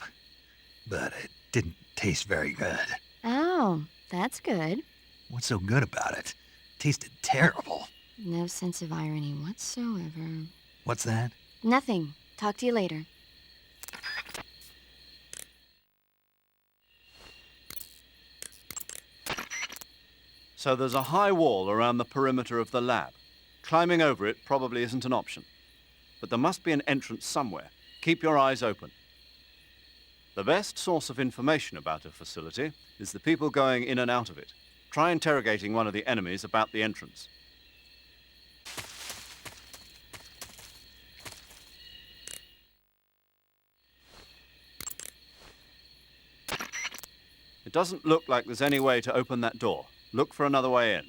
but it didn't taste very good. Oh, that's good. What's so good about it? Tasted terrible. No sense of irony whatsoever. What's that? Nothing. Talk to you later. So there's a high wall around the perimeter of the lab. Climbing over it probably isn't an option. But there must be an entrance somewhere. Keep your eyes open. The best source of information about a facility is the people going in and out of it. Try interrogating one of the enemies about the entrance. It doesn't look like there's any way to open that door. Look for another way in.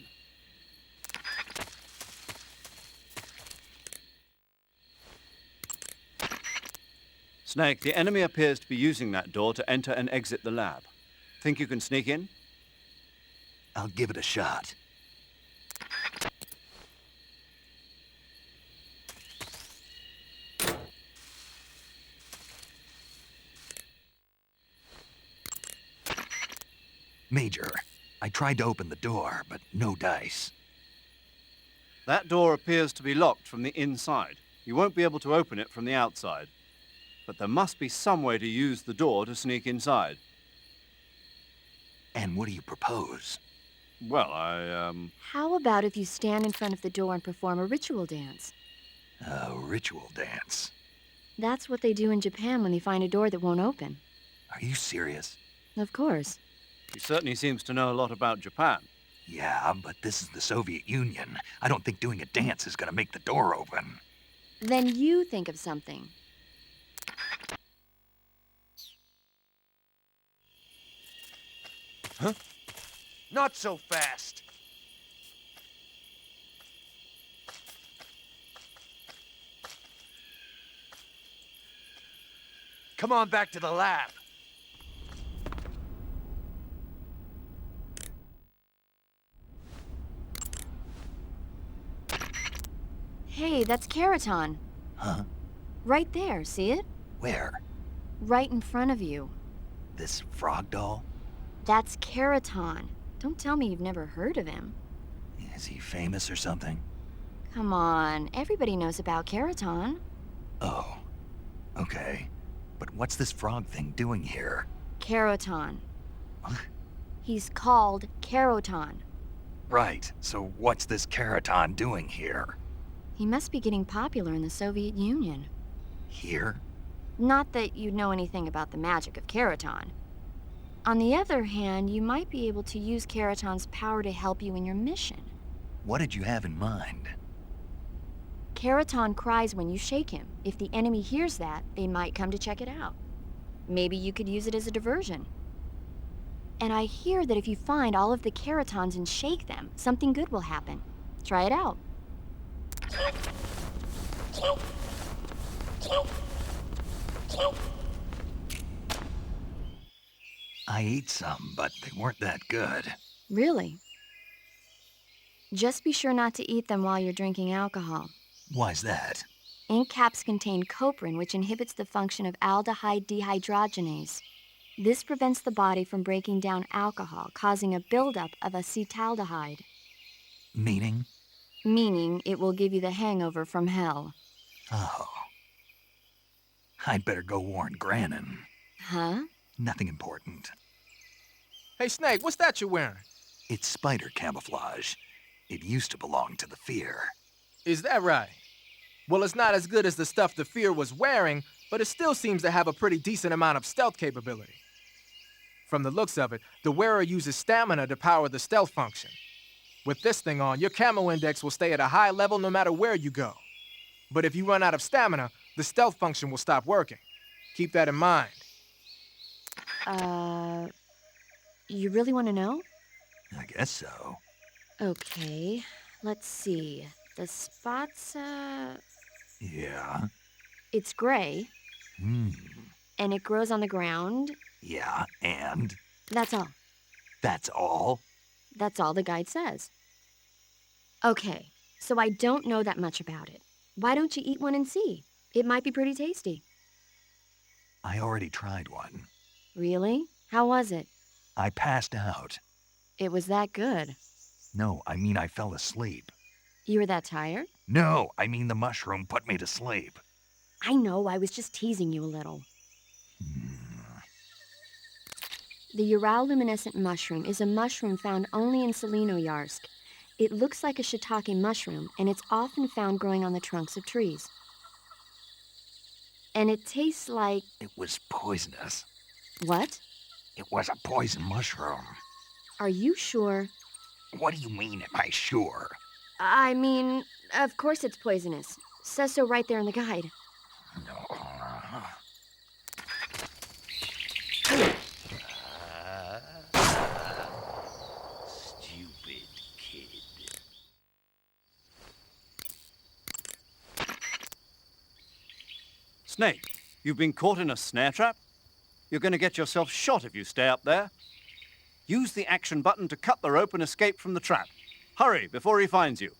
Snake, the enemy appears to be using that door to enter and exit the lab. Think you can sneak in? I'll give it a shot. Major, I tried to open the door, but no dice. That door appears to be locked from the inside. You won't be able to open it from the outside. But there must be some way to use the door to sneak inside. And what do you propose? Well, How about if you stand in front of the door and perform a ritual dance? A ritual dance. That's what they do in Japan when they find a door that won't open. Are you serious? Of course. He certainly seems to know a lot about Japan. Yeah, but this is the Soviet Union. I don't think doing a dance is gonna make the door open. Then you think of something. Huh? Not so fast. Come on back to the lab. Hey, that's Keraton. Huh? Right there, see it? Where? Right in front of you. This frog doll? That's Keraton. Don't tell me you've never heard of him. Is he famous or something? Come on, everybody knows about Keraton. Oh, okay. But what's this frog thing doing here? Keraton. What? He's called Keraton. Right, so what's this Keraton doing here? He must be getting popular in the Soviet Union. Here? Not that you know anything about the magic of Keraton. On the other hand, you might be able to use Keraton's power to help you in your mission. What did you have in mind? Keraton cries when you shake him. If the enemy hears that, they might come to check it out. Maybe you could use it as a diversion. And I hear that if you find all of the Keratons and shake them, something good will happen. Try it out. I ate some, but they weren't that good. Really? Just be sure not to eat them while you're drinking alcohol. Why's that? Ink caps contain coprin, which inhibits the function of aldehyde dehydrogenase. This prevents the body from breaking down alcohol, causing a buildup of acetaldehyde. Meaning? Meaning it will give you the hangover from hell. Oh. I'd better go warn Grannon. Huh? Nothing important. Hey, Snake, what's that you're wearing? It's spider camouflage. It used to belong to the Fear. Is that right? Well, it's not as good as the stuff the Fear was wearing, but it still seems to have a pretty decent amount of stealth capability. From the looks of it, the wearer uses stamina to power the stealth function. With this thing on, your camo index will stay at a high level no matter where you go. But if you run out of stamina, the stealth function will stop working. Keep that in mind. You really want to know? I guess so. Okay, let's see. The spots, Yeah. it's gray, Hmm. and it grows on the ground. Yeah, and? That's all. That's all? That's all the guide says. Okay, so I don't know that much about it. Why don't you eat one and see? It might be pretty tasty. I already tried one. Really? How was it? I passed out. It was that good. No, I mean I fell asleep. You were that tired? No, I mean the mushroom put me to sleep. I know, I was just teasing you a little. The bioluminescent mushroom is a mushroom found only in Selenoyarsk. It looks like a shiitake mushroom, and it's often found growing on the trunks of trees. And it tastes like... It was poisonous. What? It was a poison mushroom. Are you sure? What do you mean, am I sure? I mean, of course it's poisonous. Says so right there in the guide. No. Stupid kid. Snake, you've been caught in a snare trap? You're going to get yourself shot if you stay up there. Use the action button to cut the rope and escape from the trap. Hurry, before he finds you.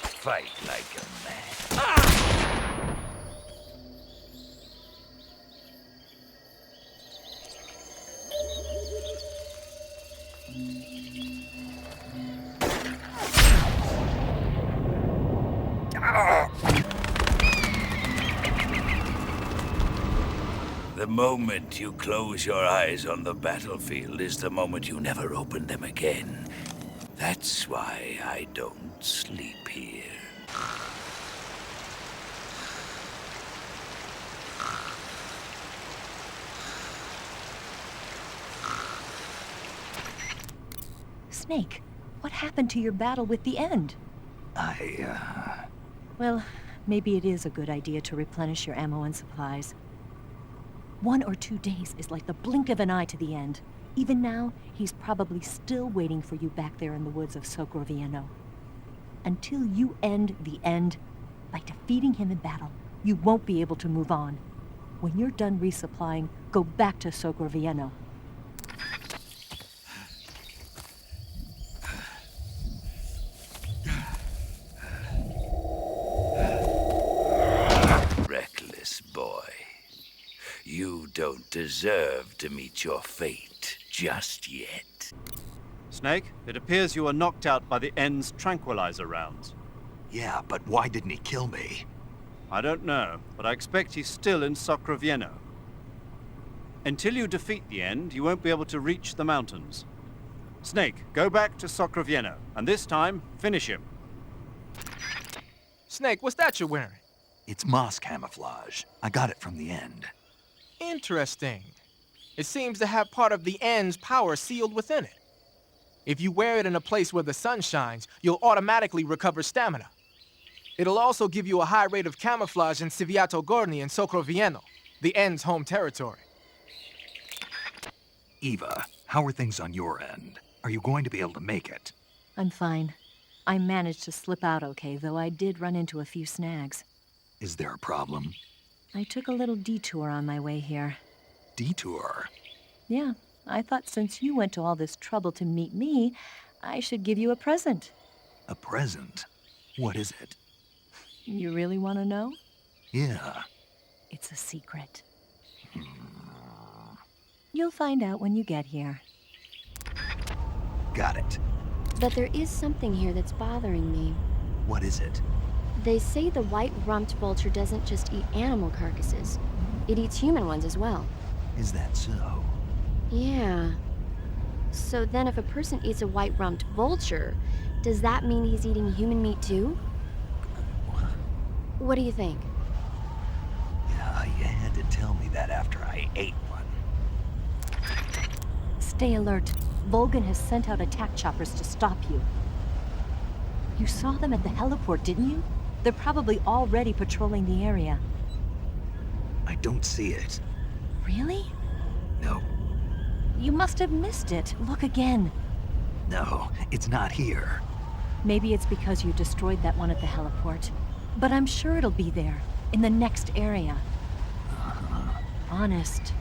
Fight like a man. The moment you close your eyes on the battlefield is the moment you never open them again. That's why I don't sleep here. Snake, what happened to your battle with the End? Well, maybe it is a good idea to replenish your ammo and supplies. 1 or 2 days is like the blink of an eye to the End. Even now, he's probably still waiting for you back there in the woods of Sokrovieno. Until you end the End, by defeating him in battle, you won't be able to move on. When you're done resupplying, go back to Sokrovieno. Reckless boy. You don't deserve to meet your fate just yet. Snake, it appears you were knocked out by the End's tranquilizer rounds. Yeah, but why didn't he kill me? I don't know, but I expect he's still in Sokrovieno. Until you defeat the End, you won't be able to reach the mountains. Snake, go back to Sokrovieno, and this time, finish him. Snake, what's that you're wearing? It's moss camouflage. I got it from the End. Interesting. It seems to have part of the End's power sealed within it. If you wear it in a place where the sun shines, you'll automatically recover stamina. It'll also give you a high rate of camouflage in Siviato Gorni and Sokrovieno, the End's home territory. Eva, how are things on your end? Are you going to be able to make it? I'm fine. I managed to slip out okay, though I did run into a few snags. Is there a problem? I took a little detour on my way here. Detour? Yeah, I thought since you went to all this trouble to meet me, I should give you a present. A present? What is it? You really want to know? Yeah. It's a secret. You'll find out when you get here. Got it. But there is something here that's bothering me. What is it? They say the white-rumped vulture doesn't just eat animal carcasses. It eats human ones as well. Is that so? Yeah. So then if a person eats a white-rumped vulture, does that mean he's eating human meat too? What do you think? Yeah, you had to tell me that after I ate one. Stay alert. Volgan has sent out attack choppers to stop you. You saw them at the heliport, didn't you? They're probably already patrolling the area. I don't see it. Really? No, You must have missed it. Look again. no, it's not here. Maybe it's because you destroyed that one at the heliport. But I'm sure it'll be there, in the next area. Honest.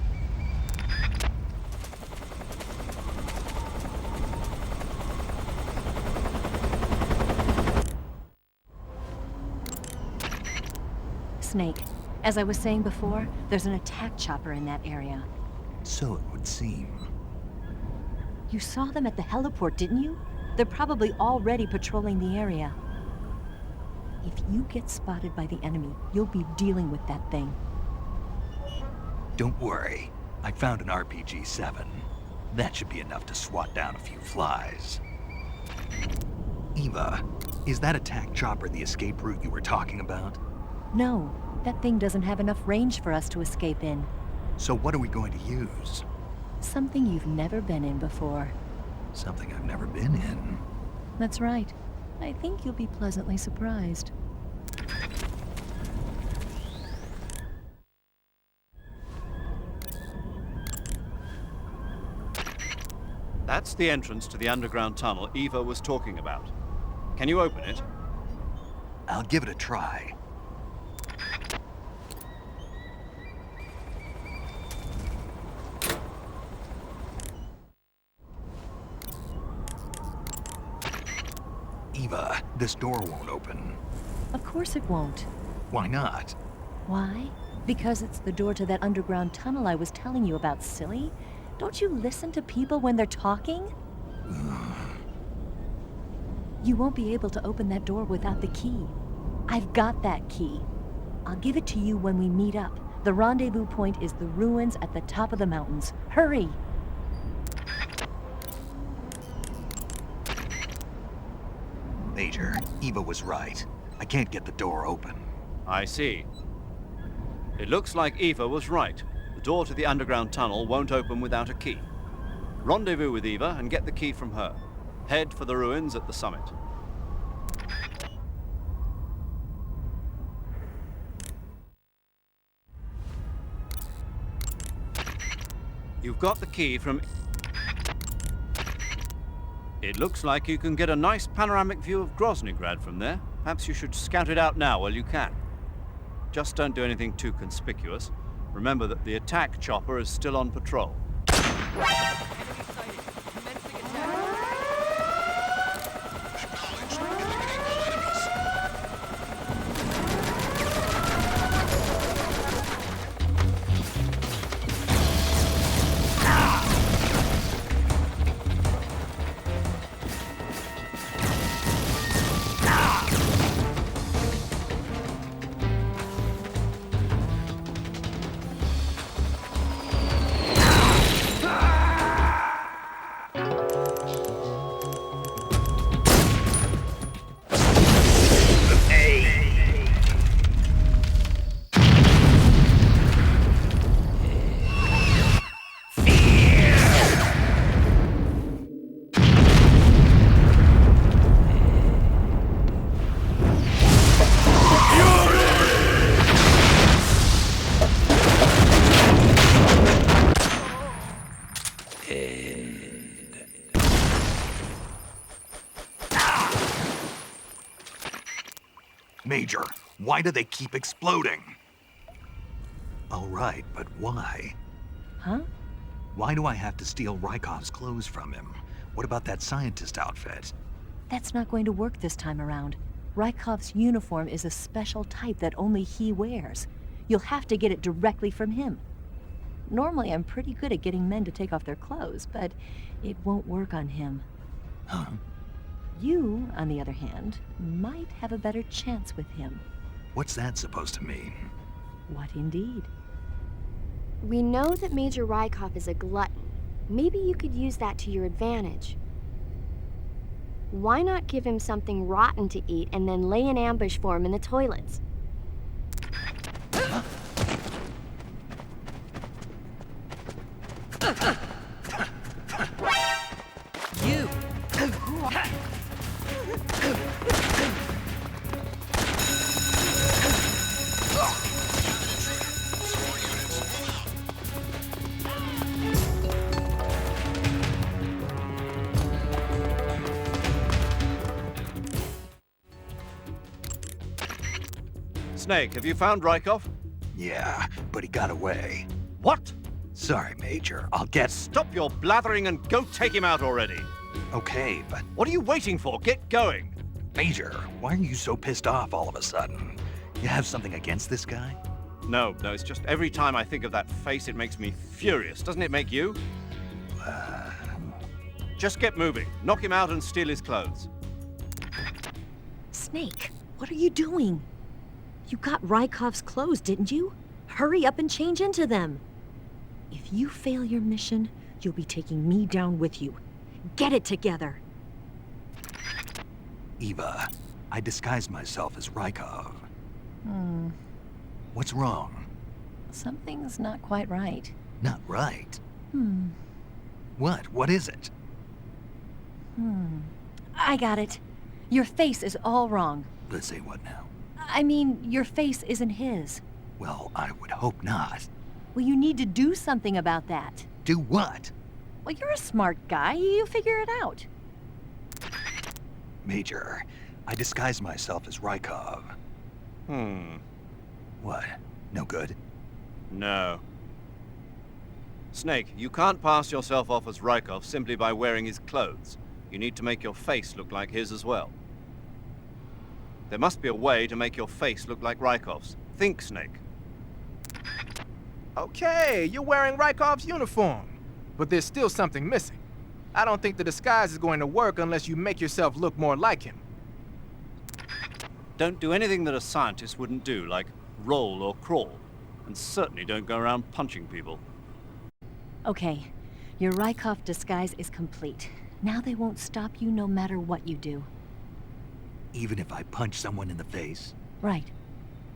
Snake, as I was saying before, there's an attack chopper in that area. So it would seem. You saw them at the heliport, didn't you? They're probably already patrolling the area. If you get spotted by the enemy, you'll be dealing with that thing. Don't worry. I found an RPG-7. That should be enough to swat down a few flies. Eva, is that attack chopper the escape route you were talking about? No, that thing doesn't have enough range for us to escape in. So what are we going to use? Something you've never been in before. Something I've never been in. That's right. I think you'll be pleasantly surprised. That's the entrance to the underground tunnel Eva was talking about. Can you open it? I'll give it a try. Eva, this door won't open. Of course it won't. Why not? Why? Because it's the door to that underground tunnel I was telling you about, silly. Don't you listen to people when they're talking? You won't be able to open that door without the key. I've got that key. I'll give it to you when we meet up. The rendezvous point is the ruins at the top of the mountains. Hurry! Major, Eva was right. I can't get the door open. I see. It looks like Eva was right. The door to the underground tunnel won't open without a key. Rendezvous with Eva and get the key from her. Head for the ruins at the summit. You've got the key from... It looks like you can get a nice panoramic view of Groznygrad from there. Perhaps you should scout it out now while you can. Just don't do anything too conspicuous. Remember that the attack chopper is still on patrol. Major, why do they keep exploding? All right, but why? Huh? Why do I have to steal Rykov's clothes from him? What about that scientist outfit? That's not going to work this time around. Rykov's uniform is a special type that only he wears. You'll have to get it directly from him. Normally, I'm pretty good at getting men to take off their clothes, but it won't work on him. Huh? You, on the other hand, might have a better chance with him. What's that supposed to mean? What indeed? We know that Major Rykov is a glutton. Maybe you could use that to your advantage. Why not give him something rotten to eat and then lay an ambush for him in the toilets? You! Snake, have you found Rykov? Yeah, but he got away. What? Sorry, Major. I'll get... Stop your blathering and go take him out already. Okay, but... What are you waiting for? Get going. Major, why are you so pissed off all of a sudden? You have something against this guy? No, it's just every time I think of that face, it makes me furious. Doesn't it make you? Just get moving. Knock him out and steal his clothes. Snake, what are you doing? You got Rykov's clothes, didn't you? Hurry up and change into them. If you fail your mission, you'll be taking me down with you. Get it together. Eva, I disguised myself as Rykov. Hmm. What's wrong? Something's not quite right. Not right. Hmm. What? What is it? I got it. Your face is all wrong. Let's say what now? I mean, your face isn't his. Well, I would hope not. Well, you need to do something about that. Do what? Well, you're a smart guy. You figure it out. Major, I disguised myself as Rykov. What? No good? No. Snake, you can't pass yourself off as Rykov simply by wearing his clothes. You need to make your face look like his as well. There must be a way to make your face look like Rykov's. Think, Snake. Okay, you're wearing Rykov's uniform. But there's still something missing. I don't think the disguise is going to work unless you make yourself look more like him. Don't do anything that a scientist wouldn't do, like roll or crawl. And certainly don't go around punching people. Okay, your Rykov disguise is complete. Now they won't stop you no matter what you do. Even if I punch someone in the face? Right.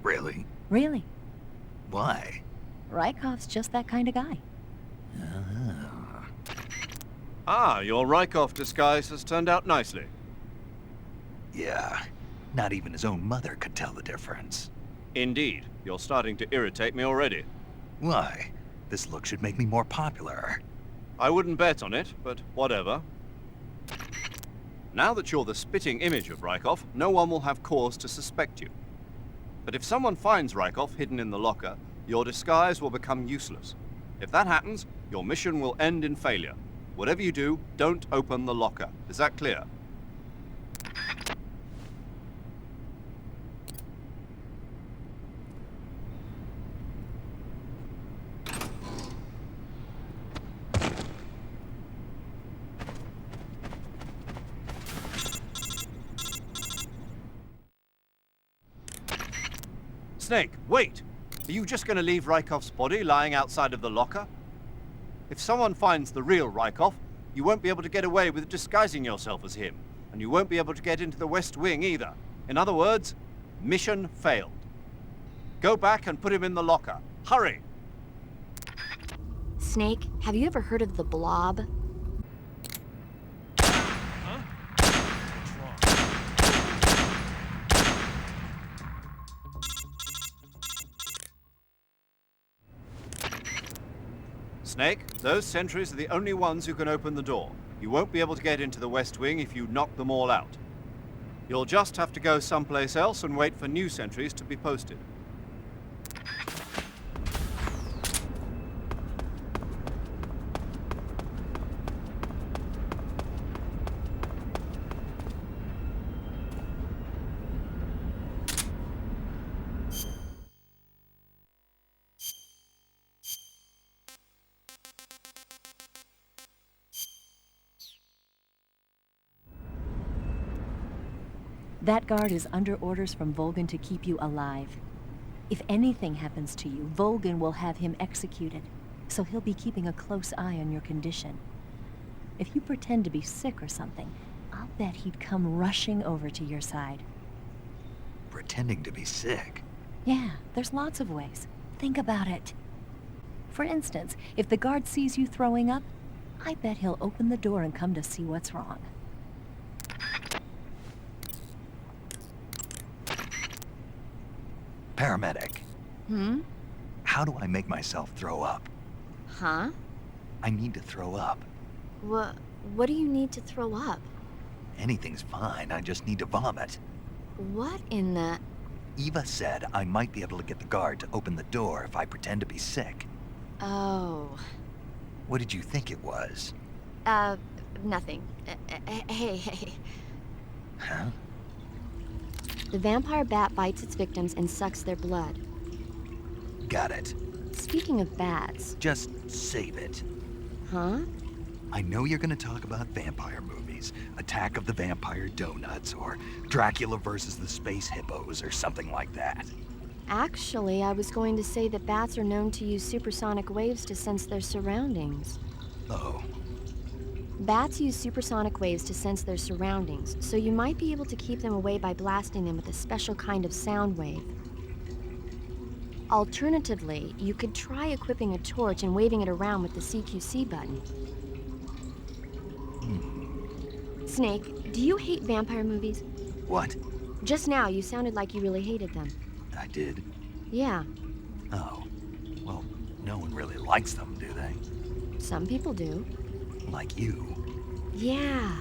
Really? Really. Why? Rykov's just that kind of guy. Ah, your Rykov disguise has turned out nicely. Yeah. Not even his own mother could tell the difference. Indeed. You're starting to irritate me already. Why? This look should make me more popular. I wouldn't bet on it, but whatever. Now that you're the spitting image of Rykov, no one will have cause to suspect you. But if someone finds Rykov hidden in the locker, your disguise will become useless. If that happens, your mission will end in failure. Whatever you do, don't open the locker. Is that clear? Snake, wait! Are you just going to leave Rykov's body lying outside of the locker? If someone finds the real Rykov, you won't be able to get away with disguising yourself as him, and you won't be able to get into the West Wing either. In other words, mission failed. Go back and put him in the locker. Hurry! Snake, have you ever heard of the Blob? Snake, those sentries are the only ones who can open the door. You won't be able to get into the West Wing if you knock them all out. You'll just have to go someplace else and wait for new sentries to be posted. That guard is under orders from Volgan to keep you alive. If anything happens to you, Volgan will have him executed, so he'll be keeping a close eye on your condition. If you pretend to be sick or something, I'll bet he'd come rushing over to your side. Pretending to be sick? Yeah, there's lots of ways. Think about it. For instance, if the guard sees you throwing up, I bet he'll open the door and come to see what's wrong. Paramedic, Hmm? how do I make myself throw up? Huh? I need to throw up. What do you need to throw up? Anything's fine, I just need to vomit. What in the... Eva said I might be able to get the guard to open the door if I pretend to be sick. Oh. What did you think it was? Nothing. Hey. Huh? The vampire bat bites its victims and sucks their blood. Got it. Speaking of bats... Just save it. Huh? I know you're gonna talk about vampire movies, Attack of the Vampire Donuts, or Dracula versus the Space Hippos, or something like that. Actually, I was going to say that bats are known to use supersonic waves to sense their surroundings. Oh, Bats use supersonic waves to sense their surroundings, so you might be able to keep them away by blasting them with a special kind of sound wave. Alternatively, you could try equipping a torch and waving it around with the CQC button. Snake, do you hate vampire movies? what? Just now, you sounded like you really hated them. I did? Yeah, Oh. Well, no one really likes them, do they? some people do. Like you. Yeah,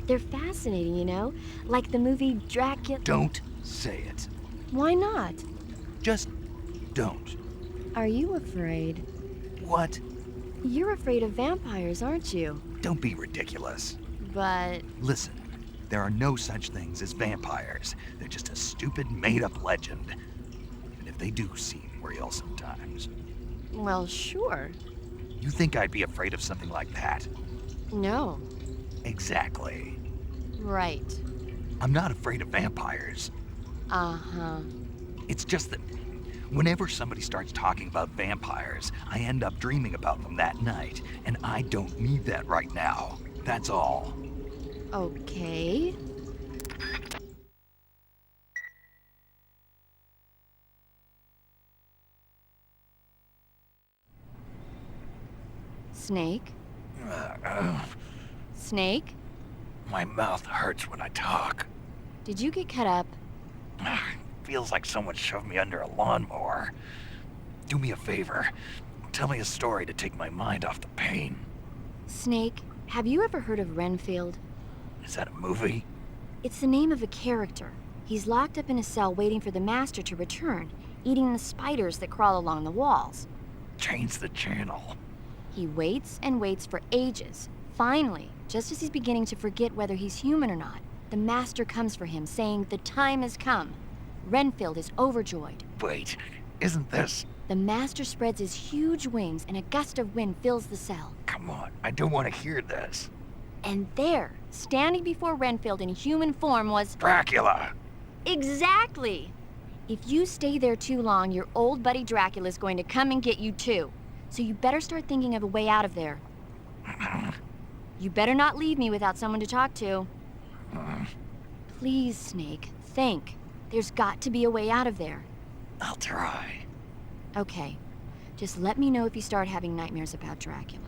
they're fascinating, you know? Like the movie Dracula... Don't say it. Why not? Just don't. Are you afraid? What? You're afraid of vampires, aren't you? Don't be ridiculous. But... Listen, there are no such things as vampires. They're just a stupid, made-up legend. Even if they do seem real sometimes. well, sure. You think I'd be afraid of something like that? No. Exactly. Right. I'm not afraid of vampires. Uh-huh. It's just that whenever somebody starts talking about vampires, I end up dreaming about them that night, and I don't need that right now. That's all. Okay. Snake? Snake? My mouth hurts when I talk. Did you get cut up? Feels like someone shoved me under a lawnmower. Do me a favor. Tell me a story to take my mind off the pain. Snake, have you ever heard of Renfield? Is that a movie? It's the name of a character. He's locked up in a cell waiting for the master to return, eating the spiders that crawl along the walls. Change the channel. He waits and waits for ages. Finally, just as he's beginning to forget whether he's human or not, the master comes for him, saying the time has come. Renfield is overjoyed. Wait, isn't this... The master spreads his huge wings and a gust of wind fills the cell. Come on, I don't want to hear this. And there, standing before Renfield in human form was... Dracula! Exactly! If you stay there too long, your old buddy Dracula's going to come and get you too. So you better start thinking of a way out of there. You better not leave me without someone to talk to. Please, Snake, think. There's got to be a way out of there. I'll try. Okay. Just let me know if you start having nightmares about Dracula.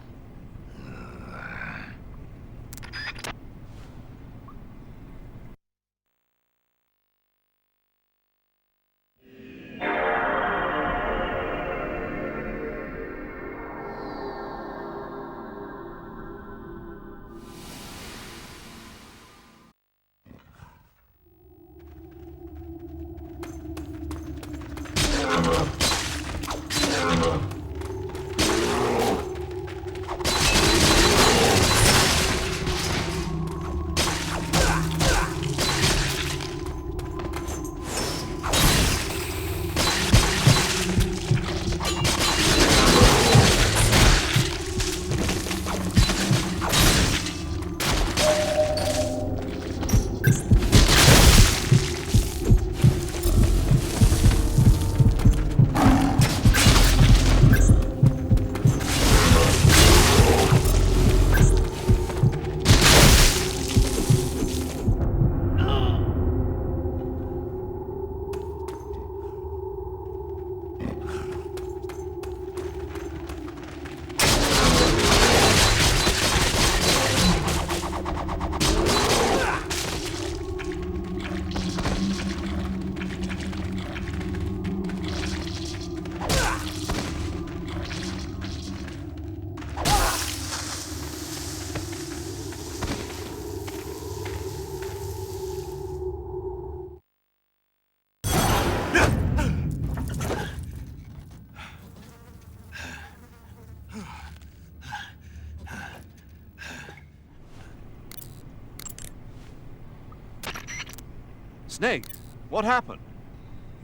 Snake, what happened?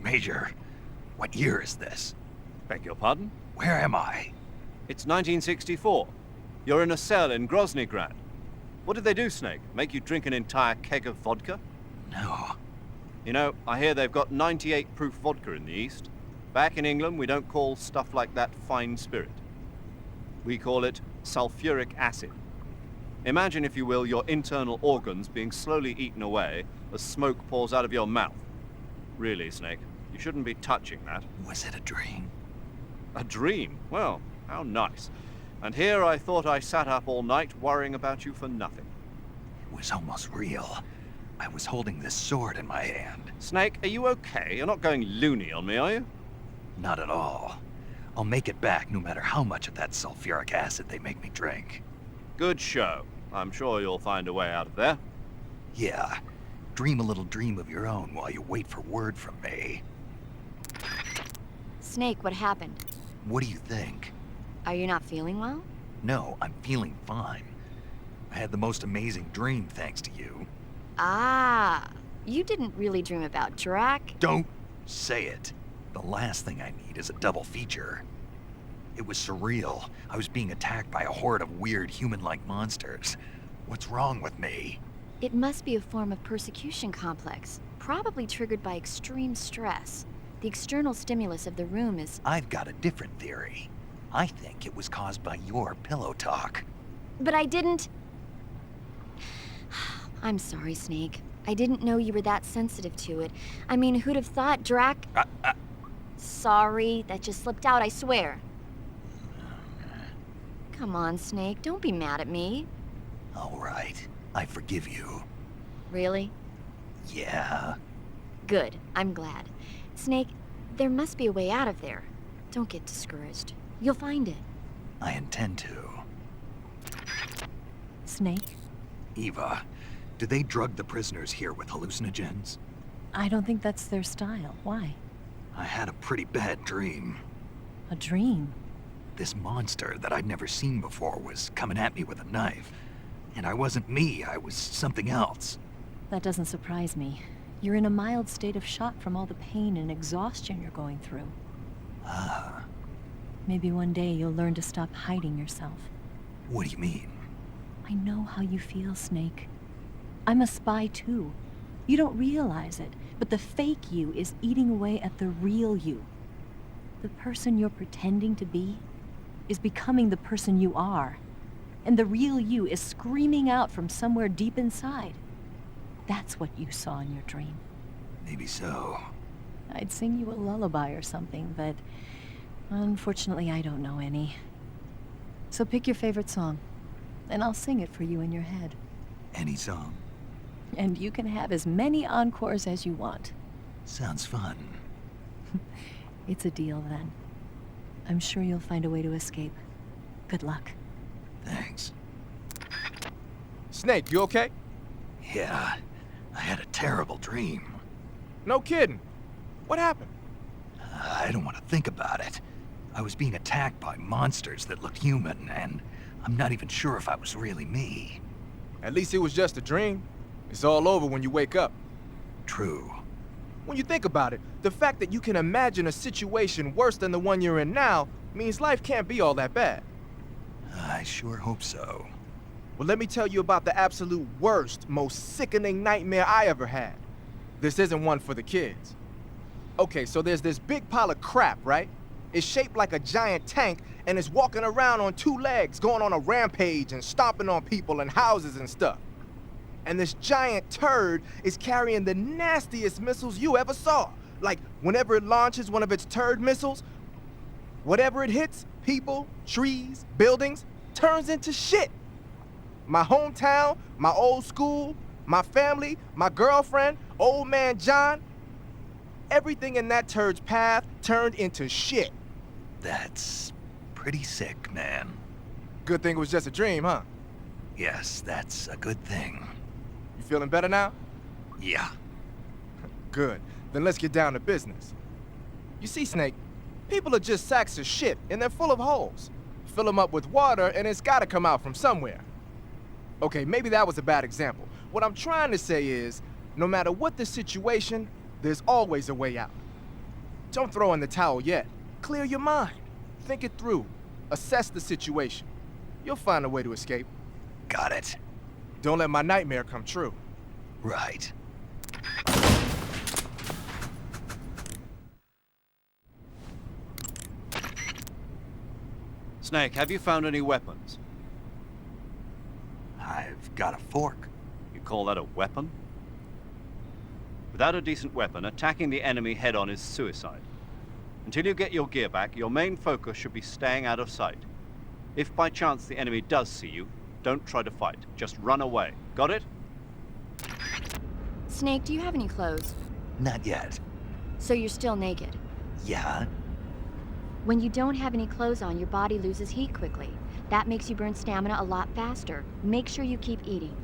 Major, what year is this? Beg your pardon? Where am I? It's 1964. You're in a cell in Groznygrad. What did they do, Snake? Make you drink an entire keg of vodka? No. You know, I hear they've got 98 proof vodka in the East. Back in England, we don't call stuff like that fine spirit. We call it sulfuric acid. Imagine, if you will, your internal organs being slowly eaten away as smoke pours out of your mouth. Really, Snake, you shouldn't be touching that. Was it a dream? A dream? Well, how nice. And here I thought I sat up all night worrying about you for nothing. It was almost real. I was holding this sword in my hand. Snake, are you okay? You're not going loony on me, are you? Not at all. I'll make it back no matter how much of that sulfuric acid they make me drink. Good show. I'm sure you'll find a way out of there. Yeah. Dream a little dream of your own while you wait for word from me. Snake, what happened? What do you think? Are you not feeling well? No, I'm feeling fine. I had the most amazing dream thanks to you. Ah, you didn't really dream about Drac. Don't say it. The last thing I need is a double feature. It was surreal. I was being attacked by a horde of weird human-like monsters. What's wrong with me? It must be a form of persecution complex, probably triggered by extreme stress. The external stimulus of the room is... I've got a different theory. I think it was caused by your pillow talk. But I didn't... I'm sorry, Snake. I didn't know you were that sensitive to it. I mean, who'd have thought Drac... Sorry, that just slipped out, I swear. Come on, Snake, don't be mad at me. All right, I forgive you. Really? Yeah. Good, I'm glad. Snake, there must be a way out of there. Don't get discouraged. You'll find it. I intend to. Snake, Eva, do they drug the prisoners here with hallucinogens? I don't think that's their style. Why? I had a pretty bad dream. A dream? This monster that I'd never seen before was coming at me with a knife. And I wasn't me, I was something else. That doesn't surprise me. You're in a mild state of shock from all the pain and exhaustion you're going through. Ah, Maybe one day you'll learn to stop hiding yourself. what do you mean? I know how you feel, Snake. I'm a spy too. You don't realize it, but the fake you is eating away at the real you. The person you're pretending to be is becoming the person you are. And the real you is screaming out from somewhere deep inside. That's what you saw in your dream. Maybe so. I'd sing you a lullaby or something, but unfortunately I don't know any. So pick your favorite song, and I'll sing it for you in your head. Any song? And you can have as many encores as you want. Sounds fun. It's a deal then. I'm sure you'll find a way to escape. Good luck. Thanks. Snake, you okay? Yeah, I had a terrible dream. No kidding. What happened? I don't want to think about it. I was being attacked by monsters that looked human, and I'm not even sure if I was really me. At least it was just a dream. It's all over when you wake up. True. When you think about it, the fact that you can imagine a situation worse than the one you're in now means life can't be all that bad. I sure hope so. Well, let me tell you about the absolute worst, most sickening nightmare I ever had. This isn't one for the kids. Okay, so there's this big pile of crap, right? It's shaped like a giant tank, and it's walking around on two legs, going on a rampage and stomping on people and houses and stuff. And this giant turd is carrying the nastiest missiles you ever saw. Like, whenever it launches one of its turd missiles, whatever it hits, people, trees, buildings, turns into shit. My hometown, my old school, my family, my girlfriend, old man John, everything in that turd's path turned into shit. That's pretty sick, man. Good thing it was just a dream, huh? Yes, that's a good thing. You feeling better now? Yeah. Good. Then let's get down to business. You see, Snake, people are just sacks of shit, and they're full of holes. Fill them up with water, and it's gotta come out from somewhere. Okay, maybe that was a bad example. What I'm trying to say is, No matter what the situation, there's always a way out. Don't throw in the towel yet. Clear your mind. Think it through. Assess the situation. You'll find a way to escape. Got it. Don't let my nightmare come true. Right. Snake, have you found any weapons? I've got a fork. You call that a weapon? Without a decent weapon, attacking the enemy head-on is suicide. Until you get your gear back, your main focus should be staying out of sight. If by chance the enemy does see you, don't try to fight. Just run away. Got it? Snake, do you have any clothes? Not yet. So you're still naked. Yeah? When you don't have any clothes on, your body loses heat quickly. That makes you burn stamina a lot faster. Make sure you keep eating.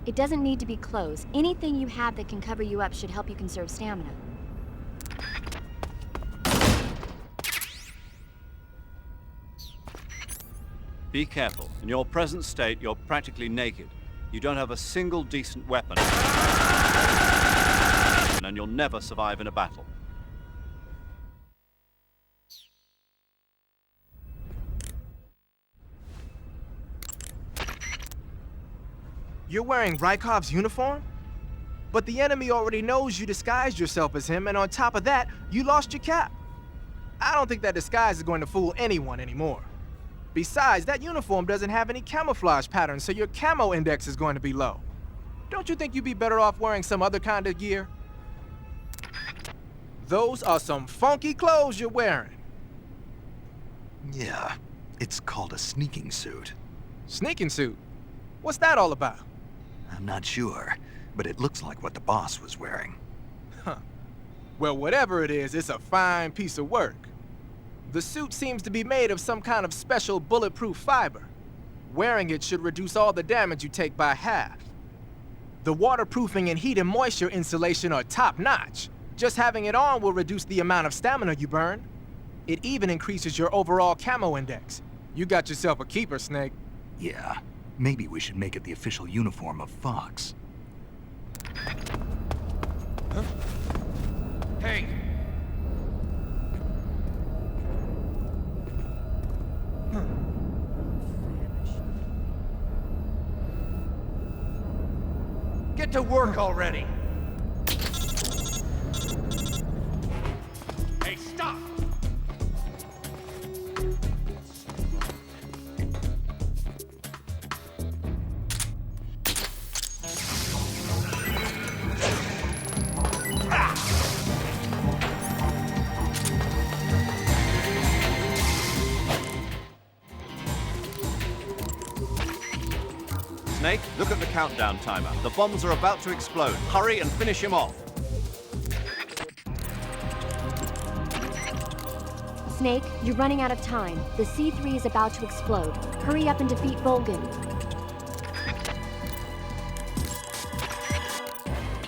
It doesn't need to be clothes. Anything you have that can cover you up should help you conserve stamina. Be careful. In your present state, you're practically naked. You don't have a single decent weapon. And you'll never survive in a battle. You're wearing Rykov's uniform? But the enemy already knows you disguised yourself as him, and on top of that, you lost your cap. I don't think that disguise is going to fool anyone anymore. Besides, that uniform doesn't have any camouflage patterns, so your camo index is going to be low. Don't you think you'd be better off wearing some other kind of gear? Those are some funky clothes you're wearing. Yeah. It's called a sneaking suit. Sneaking suit? What's that all about? I'm not sure, but it looks like what the boss was wearing. Huh. Well, whatever it is, it's a fine piece of work. The suit seems to be made of some kind of special bulletproof fiber. Wearing it should reduce all the damage you take by half. The waterproofing and heat and moisture insulation are top-notch. Just having it on will reduce the amount of stamina you burn. It even increases your overall camo index. You got yourself a keeper, Snake. Yeah. Maybe we should make it the official uniform of Fox. Huh? Hey! Get to work already! Hey, stop! Snake, look at the countdown timer. The bombs are about to explode. Hurry and finish him off. Snake, you're running out of time. The C3 is about to explode. Hurry up and defeat Volgin.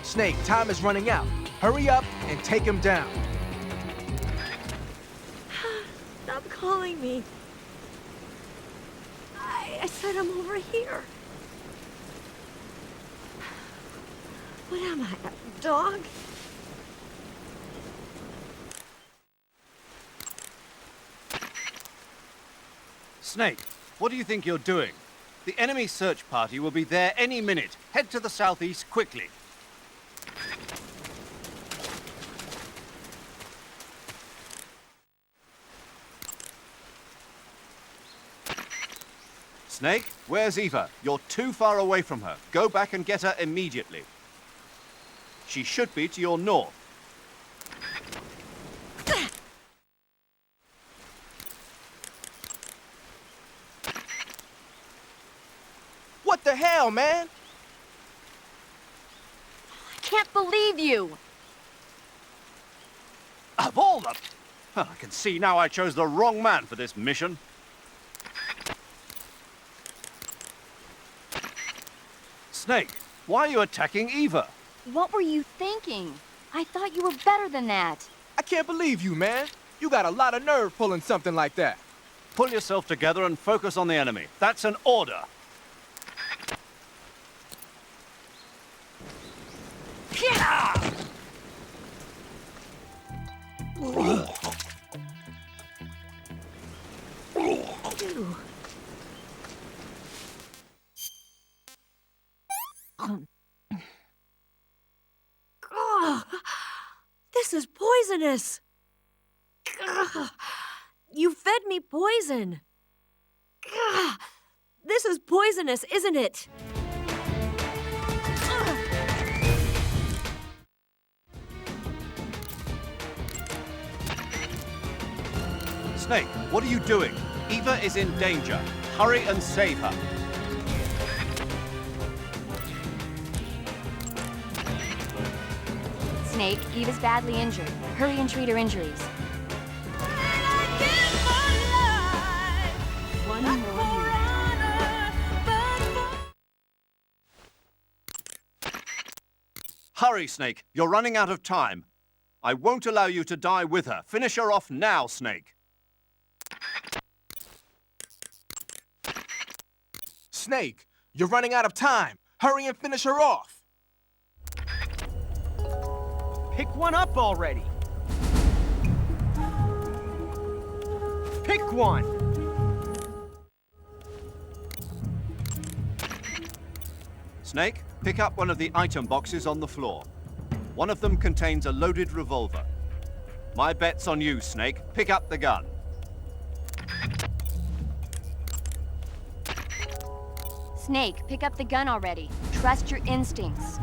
Snake, time is running out. Hurry up and take him down. Stop calling me. I said I'm over here. What am I, a dog? Snake, what do you think you're doing? The enemy search party will be there any minute. Head to the southeast quickly. Snake, where's Eva? You're too far away from her. Go back and get her immediately. She should be to your north. What the hell, man? I can't believe you! Of all the... I can see now I chose the wrong man for this mission. Snake, why are you attacking Eva? What were you thinking? I thought you were better than that. I can't believe you, man. You got a lot of nerve pulling something like that. Pull yourself together and focus on the enemy. That's an order. Ugh, this is poisonous. Ugh, you fed me poison. Ugh, this is poisonous, isn't it? Ugh. Snake, what are you doing? Eva is in danger. Hurry and save her. Snake, Eva's badly injured. Hurry and treat her injuries. One more. Hurry, Snake. You're running out of time. I won't allow you to die with her. Finish her off now, Snake. Snake, you're running out of time. Hurry and finish her off. Pick one up already. Pick one. Snake, pick up one of the item boxes on the floor. One of them contains a loaded revolver. My bet's on you, Snake. Pick up the gun. Snake, pick up the gun already. Trust your instincts.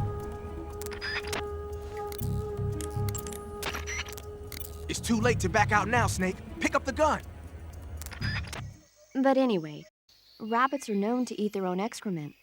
It's too late to back out now, Snake. Pick up the gun. But anyway, rabbits are known to eat their own excrement.